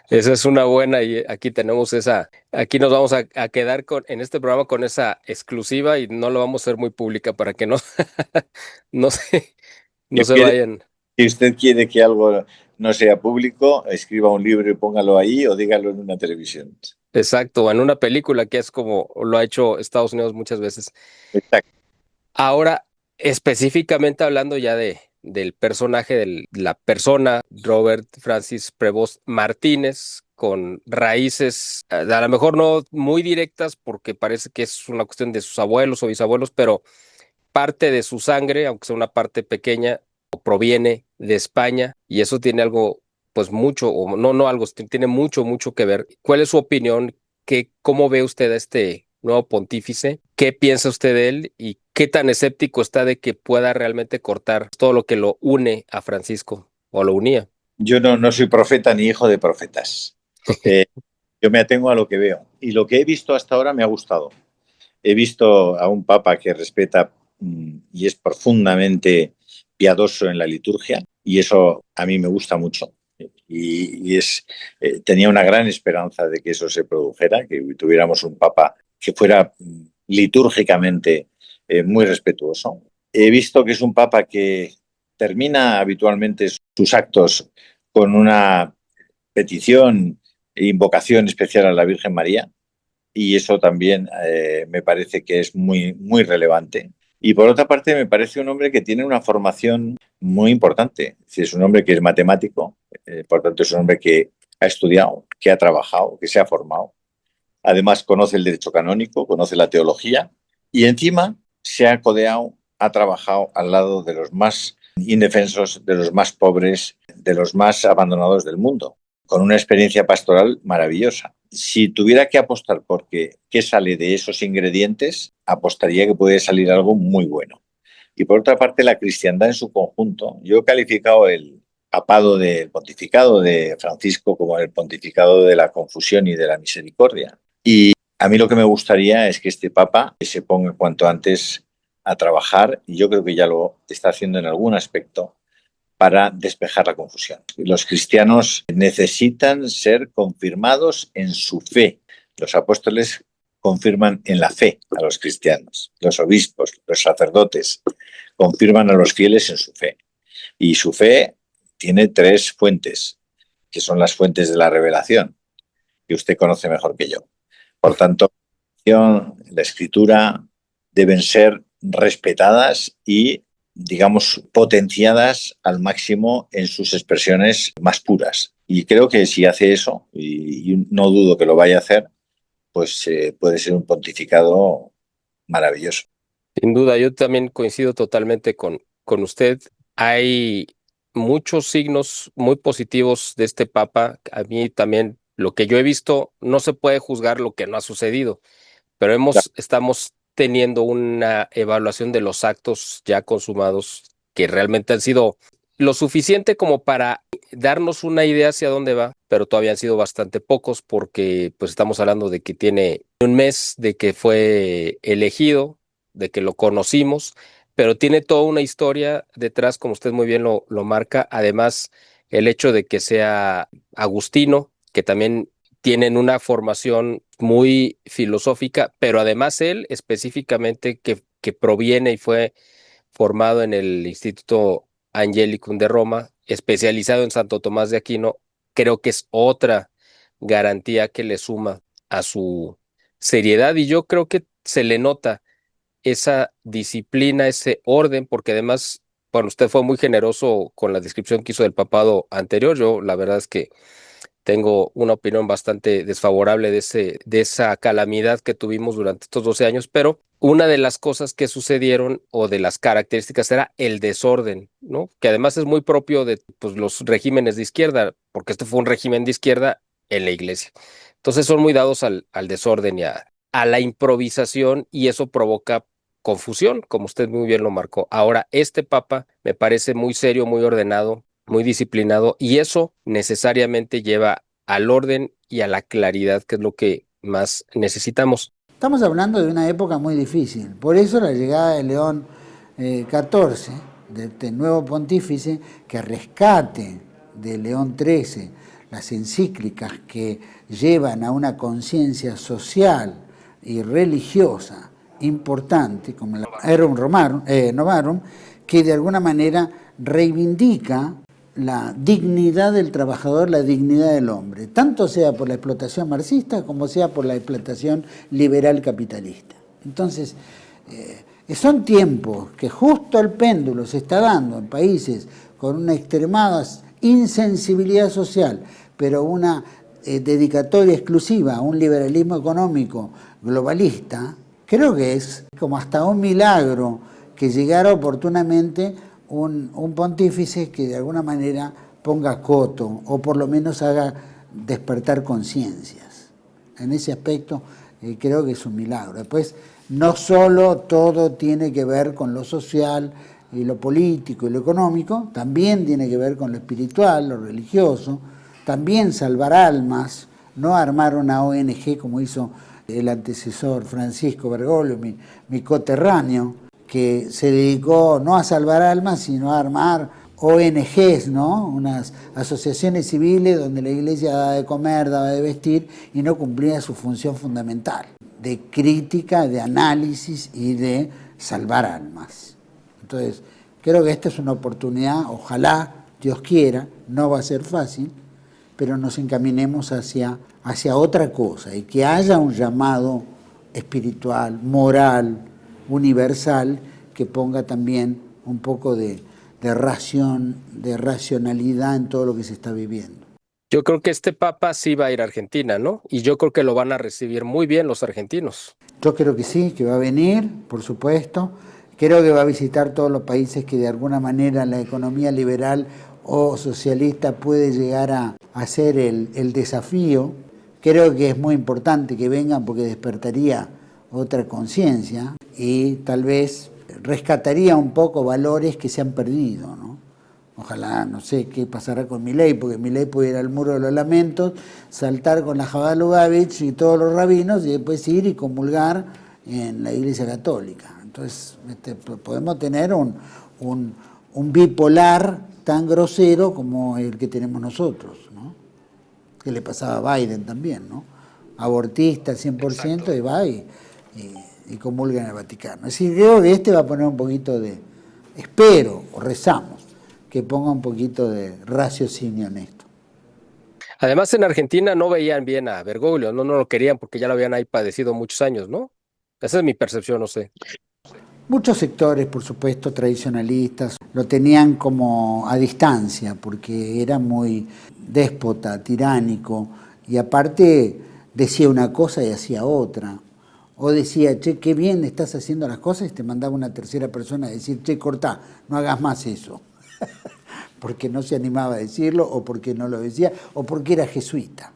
Esa es una buena y aquí tenemos aquí nos vamos a quedar en este programa con esa exclusiva y no lo vamos a hacer muy pública para que no, no se, no se vayan. Si usted quiere que algo no sea público, escriba un libro y póngalo ahí o dígalo en una televisión. Exacto, en una película que es como lo ha hecho Estados Unidos muchas veces. Exacto. Ahora, específicamente hablando ya del personaje, de la persona, Robert Francis Prevost Martínez, con raíces, a lo mejor no muy directas, porque parece que es una cuestión de sus abuelos o bisabuelos, pero parte de su sangre, aunque sea una parte pequeña, proviene de España, y eso tiene algo, pues mucho, o no algo, tiene mucho que ver. ¿Cuál es su opinión? ¿Cómo ve usted a este nuevo pontífice? ¿Qué piensa usted de él? ¿Y qué tan escéptico está de que pueda realmente cortar todo lo que lo une a Francisco o lo unía? Yo no soy profeta ni hijo de profetas. Eh, yo me atengo a lo que veo. Y lo que he visto hasta ahora me ha gustado. He visto a un papa que respeta y es profundamente piadoso en la liturgia, y eso a mí me gusta mucho. Tenía una gran esperanza de que eso se produjera, que tuviéramos un papa que fuera litúrgicamente muy respetuoso. He visto que es un papa que termina habitualmente sus actos con una petición e invocación especial a la Virgen María, y eso también me parece que es muy relevante. Y por otra parte, me parece un hombre que tiene una formación muy importante. Es un hombre que es matemático, por tanto es un hombre que ha estudiado, que ha trabajado, que se ha formado. Además, conoce el derecho canónico, conoce la teología y encima se ha codeado, ha trabajado al lado de los más indefensos, de los más pobres, de los más abandonados del mundo, con una experiencia pastoral maravillosa. Si tuviera que apostar por qué sale de esos ingredientes, apostaría que puede salir algo muy bueno. Y por otra parte, la cristiandad en su conjunto, yo he calificado el papado del pontificado de Francisco como el pontificado de la confusión y de la misericordia. Y a mí lo que me gustaría es que este papa se ponga cuanto antes a trabajar, y yo creo que ya lo está haciendo en algún aspecto, para despejar la confusión. Los cristianos necesitan ser confirmados en su fe. Los apóstoles confirman en la fe a los cristianos. Los obispos, los sacerdotes confirman a los fieles en su fe. Y su fe tiene tres fuentes, que son las fuentes de la revelación, que usted conoce mejor que yo. Por tanto, la escritura deben ser respetadas y, digamos, potenciadas al máximo en sus expresiones más puras. Y creo que si hace eso, y no dudo que lo vaya a hacer, pues puede ser un pontificado maravilloso. Sin duda, yo también coincido totalmente con usted. Hay muchos signos muy positivos de este Papa. A mí también, lo que yo he visto, no se puede juzgar lo que no ha sucedido, pero estamos teniendo una evaluación de los actos ya consumados que realmente han sido lo suficiente como para darnos una idea hacia dónde va, pero todavía han sido bastante pocos porque pues estamos hablando de que tiene un mes de que fue elegido, de que lo conocimos, pero tiene toda una historia detrás, como usted muy bien lo marca. Además, el hecho de que sea agustino, que también tienen una formación muy filosófica, pero además él específicamente que proviene y fue formado en el Instituto Angelicum de Roma, especializado en Santo Tomás de Aquino, creo que es otra garantía que le suma a su seriedad, y yo creo que se le nota esa disciplina, ese orden, porque además, bueno, usted fue muy generoso con la descripción que hizo del papado anterior. Yo la verdad es que tengo una opinión bastante desfavorable de esa calamidad que tuvimos durante estos 12 años, pero una de las cosas que sucedieron o de las características era el desorden, ¿no? Que además es muy propio de pues, los regímenes de izquierda, porque este fue un régimen de izquierda en la iglesia. Entonces son muy dados al desorden y a la improvisación y eso provoca confusión, como usted muy bien lo marcó. Ahora, este papa me parece muy serio, muy ordenado, muy disciplinado y eso necesariamente lleva al orden y a la claridad, que es lo que más necesitamos. Estamos hablando de una época muy difícil, por eso la llegada de León XIV, de este nuevo pontífice, que rescate de León XIII las encíclicas que llevan a una conciencia social y religiosa importante, como la Rerum Novarum, que de alguna manera reivindica la dignidad del trabajador, la dignidad del hombre, tanto sea por la explotación marxista como sea por la explotación liberal capitalista. Entonces, son tiempos que justo el péndulo se está dando en países con una extremada insensibilidad social, pero una dedicatoria exclusiva a un liberalismo económico globalista. Creo que es como hasta un milagro que llegara oportunamente un pontífice que de alguna manera ponga coto o por lo menos haga despertar conciencias. En ese aspecto creo que es un milagro. Después, no solo todo tiene que ver con lo social y lo político y lo económico, también tiene que ver con lo espiritual, lo religioso, también salvar almas, no armar una ONG como hizo el antecesor Francisco Bergoglio, mi coterráneo, que se dedicó no a salvar almas, sino a armar ONGs, ¿no? Unas asociaciones civiles donde la iglesia daba de comer, daba de vestir y no cumplía su función fundamental de crítica, de análisis y de salvar almas. Entonces, creo que esta es una oportunidad, ojalá, Dios quiera, no va a ser fácil, pero nos encaminemos hacia otra cosa y que haya un llamado espiritual, moral, universal, que ponga también un poco de racionalidad en todo lo que se está viviendo. Yo creo que este papa sí va a ir a Argentina, ¿no? Y yo creo que lo van a recibir muy bien los argentinos. Yo creo que sí, que va a venir, por supuesto. Creo que va a visitar todos los países que de alguna manera la economía liberal o socialista puede llegar a hacer el desafío. Creo que es muy importante que vengan porque despertaría otra conciencia y tal vez rescataría un poco valores que se han perdido, ¿no? Ojalá, no sé qué pasará con Milei, porque Milei puede ir al Muro de los Lamentos, saltar con la Jabal Lubavitch y todos los rabinos y después ir y comulgar en la Iglesia Católica. Entonces, podemos tener un bipolar tan grosero como el que tenemos nosotros, ¿no? Que le pasaba a Biden también, ¿no? Abortista 100%. Exacto. Y va y comulga en el Vaticano. Es decir, creo que este va a poner un poquito de, espero o rezamos, que ponga un poquito de raciocinio en esto. Además, en Argentina no veían bien a Bergoglio, no lo querían porque ya lo habían ahí padecido muchos años, ¿no? Esa es mi percepción, no sé. Muchos sectores, por supuesto, tradicionalistas, lo tenían como a distancia porque era muy déspota, tiránico y aparte decía una cosa y hacía otra. O decía, che, qué bien estás haciendo las cosas y te mandaba una tercera persona a decir, che, cortá, no hagas más eso. Porque no se animaba a decirlo o porque no lo decía o porque era jesuita.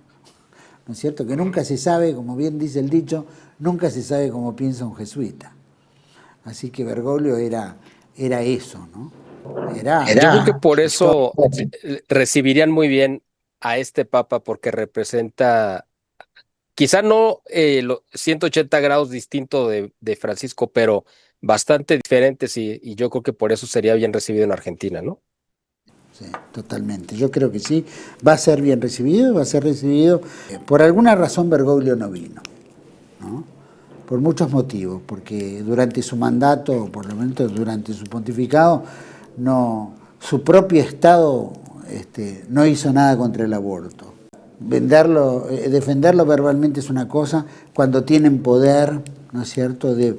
¿No es cierto? Que nunca se sabe, como bien dice el dicho, nunca se sabe cómo piensa un jesuita. Así que Bergoglio era eso, ¿no? Yo creo que por eso recibirían muy bien a este papa porque representa, quizá no 180 grados distinto de Francisco, pero bastante diferentes y yo creo que por eso sería bien recibido en Argentina, ¿no? Sí, totalmente. Yo creo que sí. Va a ser bien recibido, va a ser recibido. Por alguna razón Bergoglio no vino, ¿no? Por muchos motivos, porque durante su mandato, por lo menos durante su pontificado, su propio Estado no hizo nada contra el aborto. Defenderlo verbalmente es una cosa, cuando tienen poder, ¿no es cierto?, de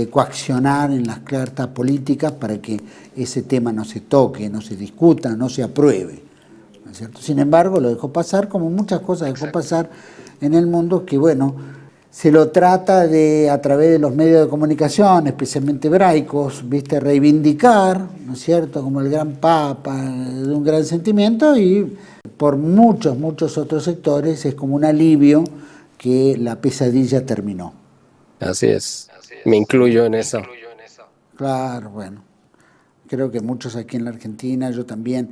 coaccionar en las cartas políticas para que ese tema no se toque, no se discuta, no se apruebe. ¿no es cierto? Sin embargo, lo dejó pasar, como muchas cosas dejó pasar en el mundo, que bueno, se lo trata de, a través de los medios de comunicación, especialmente hebraicos, viste, reivindicar, ¿no es cierto?, como el gran papa, de un gran sentimiento, y por muchos otros sectores es como un alivio que la pesadilla terminó. Así es. Me incluyo en eso. Claro, bueno, creo que muchos aquí en la Argentina, yo también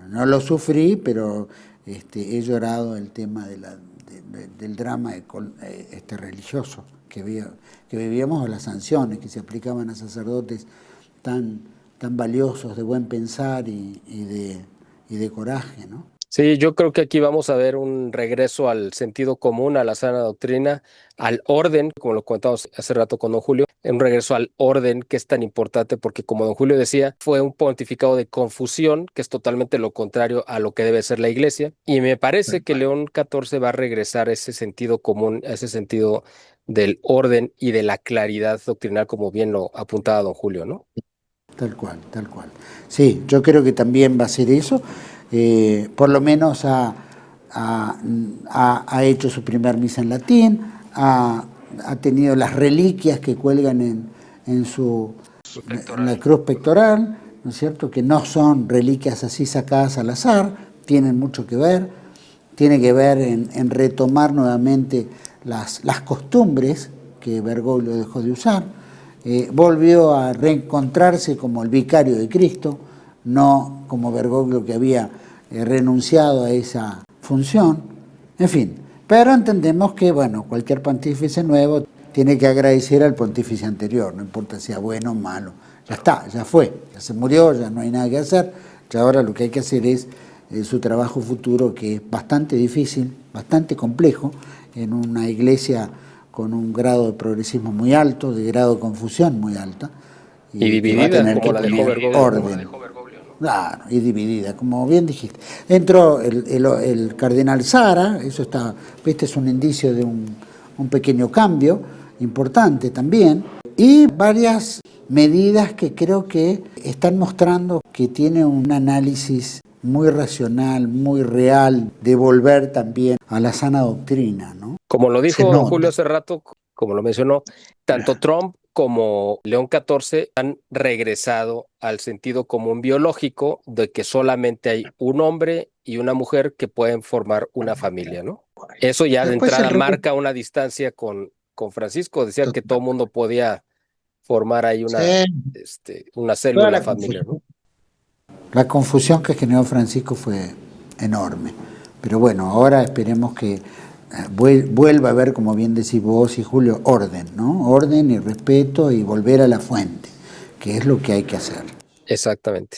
no lo sufrí, pero he llorado el tema del drama religioso que vivíamos, o las sanciones que se aplicaban a sacerdotes tan valiosos, de buen pensar y de coraje, ¿no? Sí, yo creo que aquí vamos a ver un regreso al sentido común, a la sana doctrina, al orden, como lo contamos hace rato con don Julio, un regreso al orden que es tan importante porque, como don Julio decía, fue un pontificado de confusión, que es totalmente lo contrario a lo que debe ser la Iglesia. Y me parece que León XIV va a regresar a ese sentido común, a ese sentido del orden y de la claridad doctrinal, como bien lo apuntaba don Julio, ¿no? Tal cual, tal cual. Sí, yo creo que también va a ser eso. Por lo menos ha hecho su primer misa en latín, ha tenido las reliquias que cuelgan en la cruz pectoral, ¿no es cierto?, que no son reliquias así sacadas al azar, tienen mucho que ver, tiene que ver en retomar nuevamente las costumbres que Bergoglio dejó de usar. Volvió a reencontrarse como el vicario de Cristo, no como Bergoglio, que había renunciado a esa función. En fin, pero entendemos que, bueno, cualquier pontífice nuevo tiene que agradecer al pontífice anterior, no importa si sea bueno o malo. Ya está, ya fue, ya se murió, ya no hay nada que hacer. Ya ahora lo que hay que hacer es su trabajo futuro, que es bastante difícil, bastante complejo, en una iglesia con un grado de progresismo muy alto, de grado de confusión muy alta, Y que va a dividida, tener como que la dejó poner Bergoglio. orden. Claro, y dividida, como bien dijiste. Entró el cardenal Sara, eso está, viste, es un indicio de un pequeño cambio, importante también, y varias medidas que creo que están mostrando que tiene un análisis muy racional, muy real, de volver también a la sana doctrina, ¿no? Como lo Se dijo don nota. Julio hace rato, como lo mencionó, tanto Trump como León XIV han regresado al sentido común biológico de que solamente hay un hombre y una mujer que pueden formar una familia, ¿no? Eso ya de Después el entrada marca una distancia con Francisco. Decía que todo el mundo podía formar ahí sí, una toda célula la familiar, confusión. ¿no? La confusión que generó Francisco fue enorme. Pero bueno, ahora esperemos que vuelva a haber, como bien decís vos y Julio, orden, ¿no? Orden y respeto y volver a la fuente, que es lo que hay que hacer. Exactamente.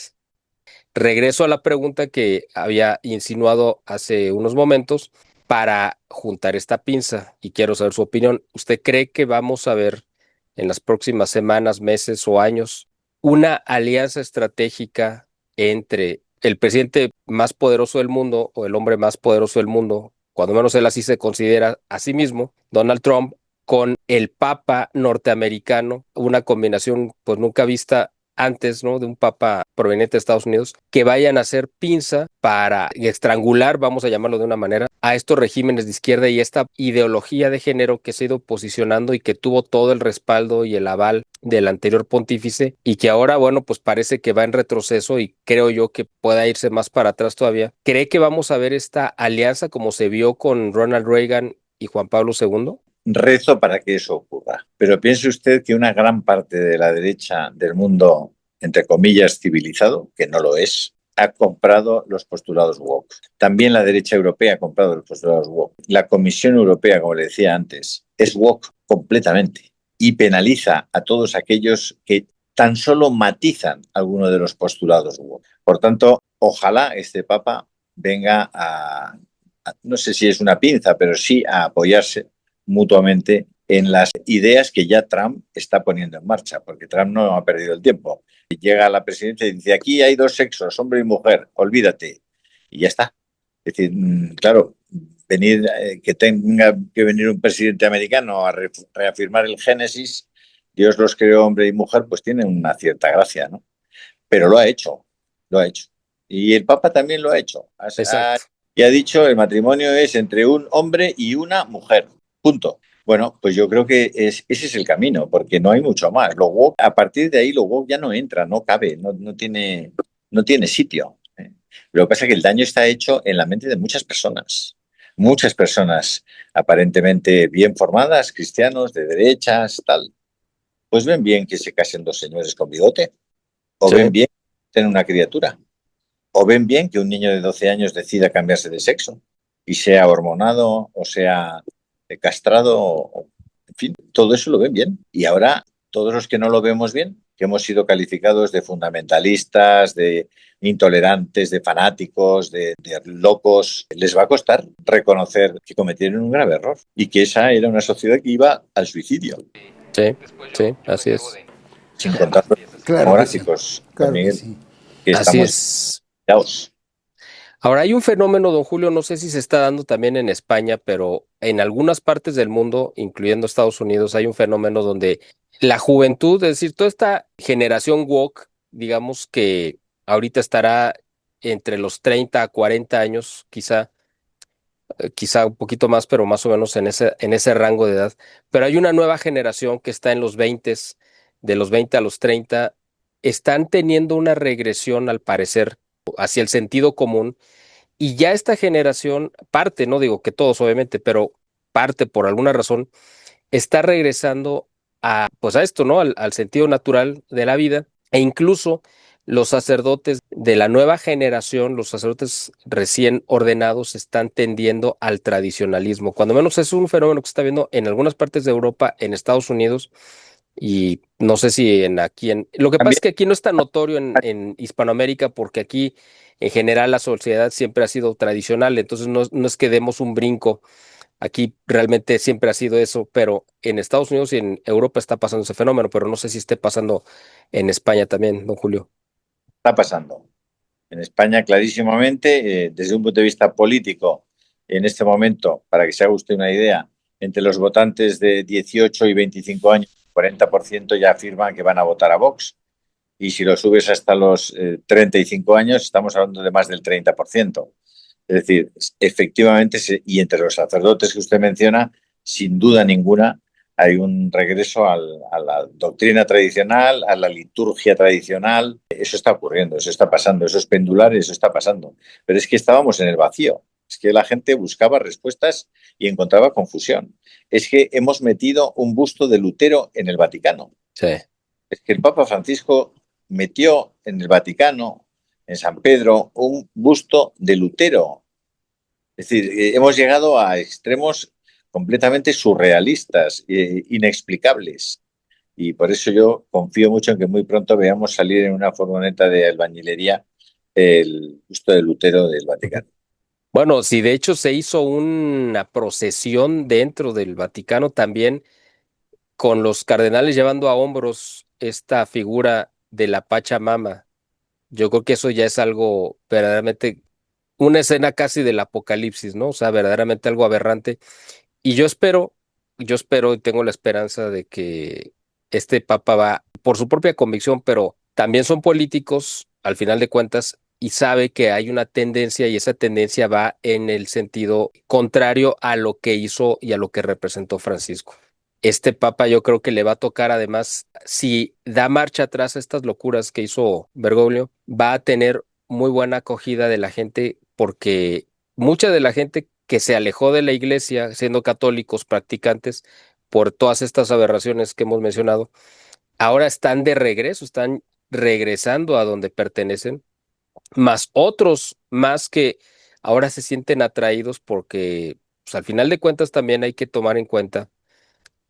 Regreso a la pregunta que había insinuado hace unos momentos para juntar esta pinza y quiero saber su opinión. ¿Usted cree que vamos a ver en las próximas semanas, meses o años una alianza estratégica entre el presidente más poderoso del mundo o el hombre más poderoso del mundo, cuando menos él así se considera a sí mismo, Donald Trump, con el Papa norteamericano, una combinación pues nunca vista antes, ¿no? De un papa proveniente de Estados Unidos, que vayan a hacer pinza para estrangular, vamos a llamarlo de una manera, a estos regímenes de izquierda y esta ideología de género que se ha ido posicionando y que tuvo todo el respaldo y el aval del anterior pontífice y que ahora, bueno, pues parece que va en retroceso y creo yo que pueda irse más para atrás todavía. ¿Cree que vamos a ver esta alianza como se vio con Ronald Reagan y Juan Pablo II? Rezo para que eso ocurra. Pero piense usted que una gran parte de la derecha del mundo, entre comillas, civilizado, que no lo es, ha comprado los postulados woke. También la derecha europea ha comprado los postulados woke. La Comisión Europea, como le decía antes, es woke completamente y penaliza a todos aquellos que tan solo matizan alguno de los postulados woke. Por tanto, ojalá este Papa venga no sé si es una pinza, pero sí a apoyarse mutuamente en las ideas que ya Trump está poniendo en marcha, porque Trump no ha perdido el tiempo. Llega a la presidencia y dice, aquí hay dos sexos, hombre y mujer, olvídate. Y ya está. Es decir, claro, que tenga que venir un presidente americano a reafirmar el Génesis, Dios los creó hombre y mujer, pues tiene una cierta gracia, ¿no? Pero lo ha hecho, lo ha hecho. Y el Papa también lo ha hecho. Exacto. Y ha dicho el matrimonio es entre un hombre y una mujer. Punto. Bueno, pues yo creo que ese es el camino, porque no hay mucho más. Lo woke, a partir de ahí, lo woke ya no entra, no cabe, no tiene sitio. Lo que pasa es que el daño está hecho en la mente de muchas personas aparentemente bien formadas, cristianos, de derechas, tal. Pues ven bien que se casen dos señores con bigote, o Sí. ven bien que tienen una criatura, o ven bien que un niño de 12 años decida cambiarse de sexo y sea hormonado o sea castrado, en fin, todo eso lo ven bien. Y ahora todos los que no lo vemos bien, que hemos sido calificados de fundamentalistas, de intolerantes, de fanáticos, de locos, les va a costar reconocer que cometieron un grave error y que esa era una sociedad que iba al suicidio, Sí, sí, así es. sin contar los Claro que sí, demográficos, don claro que Miguel, sí. que Así estamos es. caos. Ahora hay un fenómeno, don Julio, no sé si se está dando también en España, pero en algunas partes del mundo, incluyendo Estados Unidos, hay un fenómeno donde la juventud, es decir, toda esta generación woke, digamos que ahorita estará entre los 30 a 40 años, quizá un poquito más, pero más o menos en ese rango de edad. Pero hay una nueva generación que está en los 20, de los 20 a los 30, están teniendo una regresión, al parecer, hacia el sentido común. Y ya esta generación, parte, no digo que todos obviamente, pero parte por alguna razón, está regresando pues a esto, ¿no? Al sentido natural de la vida. E incluso los sacerdotes de la nueva generación, los sacerdotes recién ordenados, están tendiendo al tradicionalismo. Cuando menos es un fenómeno que se está viendo en algunas partes de Europa, en Estados Unidos, y no sé si Lo que pasa es También que aquí no es tan notorio en Hispanoamérica, porque aquí en general la sociedad siempre ha sido tradicional, entonces no es que demos un brinco. Aquí realmente siempre ha sido eso, pero en Estados Unidos y en Europa está pasando ese fenómeno, pero no sé si esté pasando en España también, don Julio. está pasando. En España, clarísimamente, desde un punto de vista político, en este momento, para que se haga usted una idea, entre los votantes de 18 y 25 años, 40% ya afirman que van a votar a Vox. Y si lo subes hasta los 35 años, estamos hablando de más del 30%. Es decir, efectivamente, y entre los sacerdotes que usted menciona, sin duda ninguna, hay un regreso a la doctrina tradicional, a la liturgia tradicional. Eso está ocurriendo, eso está pasando, eso es pendular, eso está pasando. Pero es que estábamos en el vacío. Es que la gente buscaba respuestas y encontraba confusión. Es que hemos metido un busto de Lutero en el Vaticano. Sí. Es que el Papa Francisco metió en el Vaticano, en San Pedro, un busto de Lutero. Es decir, hemos llegado a extremos completamente surrealistas, inexplicables. Y por eso yo confío mucho en que muy pronto veamos salir en una furgoneta de albañilería el busto de Lutero del Vaticano. Bueno, si de hecho se hizo una procesión dentro del Vaticano también, con los cardenales llevando a hombros esta figura de la Pachamama. Yo creo que eso ya es algo verdaderamente, una escena casi del apocalipsis, ¿no? O sea, verdaderamente algo aberrante. Y yo espero y tengo la esperanza de que este papa va por su propia convicción, pero también son políticos, al final de cuentas, y sabe que hay una tendencia, y esa tendencia va en el sentido contrario a lo que hizo y a lo que representó Francisco. Este papa yo creo que le va a tocar, además, si da marcha atrás a estas locuras que hizo Bergoglio, va a tener muy buena acogida de la gente, porque mucha de la gente que se alejó de la iglesia siendo católicos practicantes por todas estas aberraciones que hemos mencionado, ahora están de regreso, están regresando a donde pertenecen, más otros más que ahora se sienten atraídos porque, pues, al final de cuentas también hay que tomar en cuenta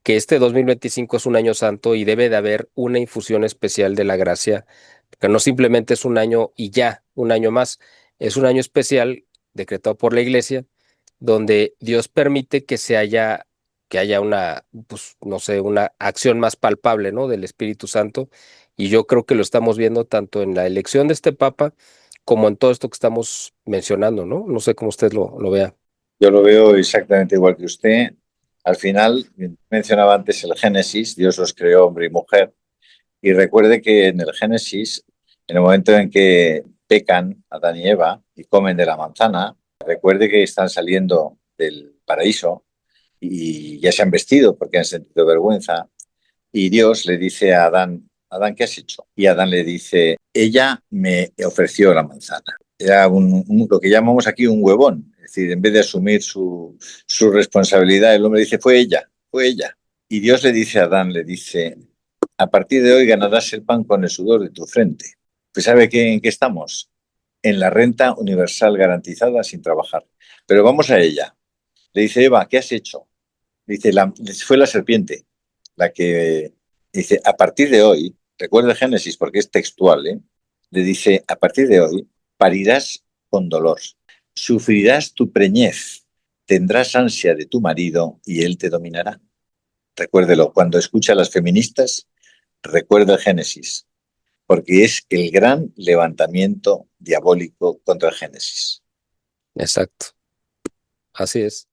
que este 2025 es un año santo y debe de haber una infusión especial de la gracia, que no simplemente es un año y ya, un año más, es un año especial decretado por la iglesia, donde Dios permite que haya una, pues, no sé, una acción más palpable, ¿no? Del Espíritu Santo. Y yo creo que lo estamos viendo tanto en la elección de este Papa como en todo esto que estamos mencionando, ¿no? No sé cómo usted lo vea. Yo lo veo exactamente igual que usted. Al final, mencionaba antes el Génesis, Dios los creó hombre y mujer. Y recuerde que en el Génesis, en el momento en que pecan, Adán y Eva, y comen de la manzana, recuerde que están saliendo del paraíso y ya se han vestido porque han sentido vergüenza. Y Dios le dice a Adán, Adán, ¿qué has hecho? Y Adán le dice, ella me ofreció la manzana. Era lo que llamamos aquí un huevón. Es decir, en vez de asumir su responsabilidad, el hombre dice, fue ella, fue ella. Y Dios le dice a Adán, le dice, a partir de hoy ganarás el pan con el sudor de tu frente. Pues ¿sabe en qué estamos? En la renta universal garantizada sin trabajar. Pero vamos a ella. Le dice, Eva, ¿qué has hecho? Dice, fue la serpiente la que dice, a partir de hoy, recuerda el Génesis porque es textual, ¿eh? Le dice, a partir de hoy, parirás con dolor, sufrirás tu preñez, tendrás ansia de tu marido y él te dominará. Recuérdelo, cuando escucha a las feministas, recuerda el Génesis, porque es el gran levantamiento diabólico contra el Génesis. Exacto. Así es.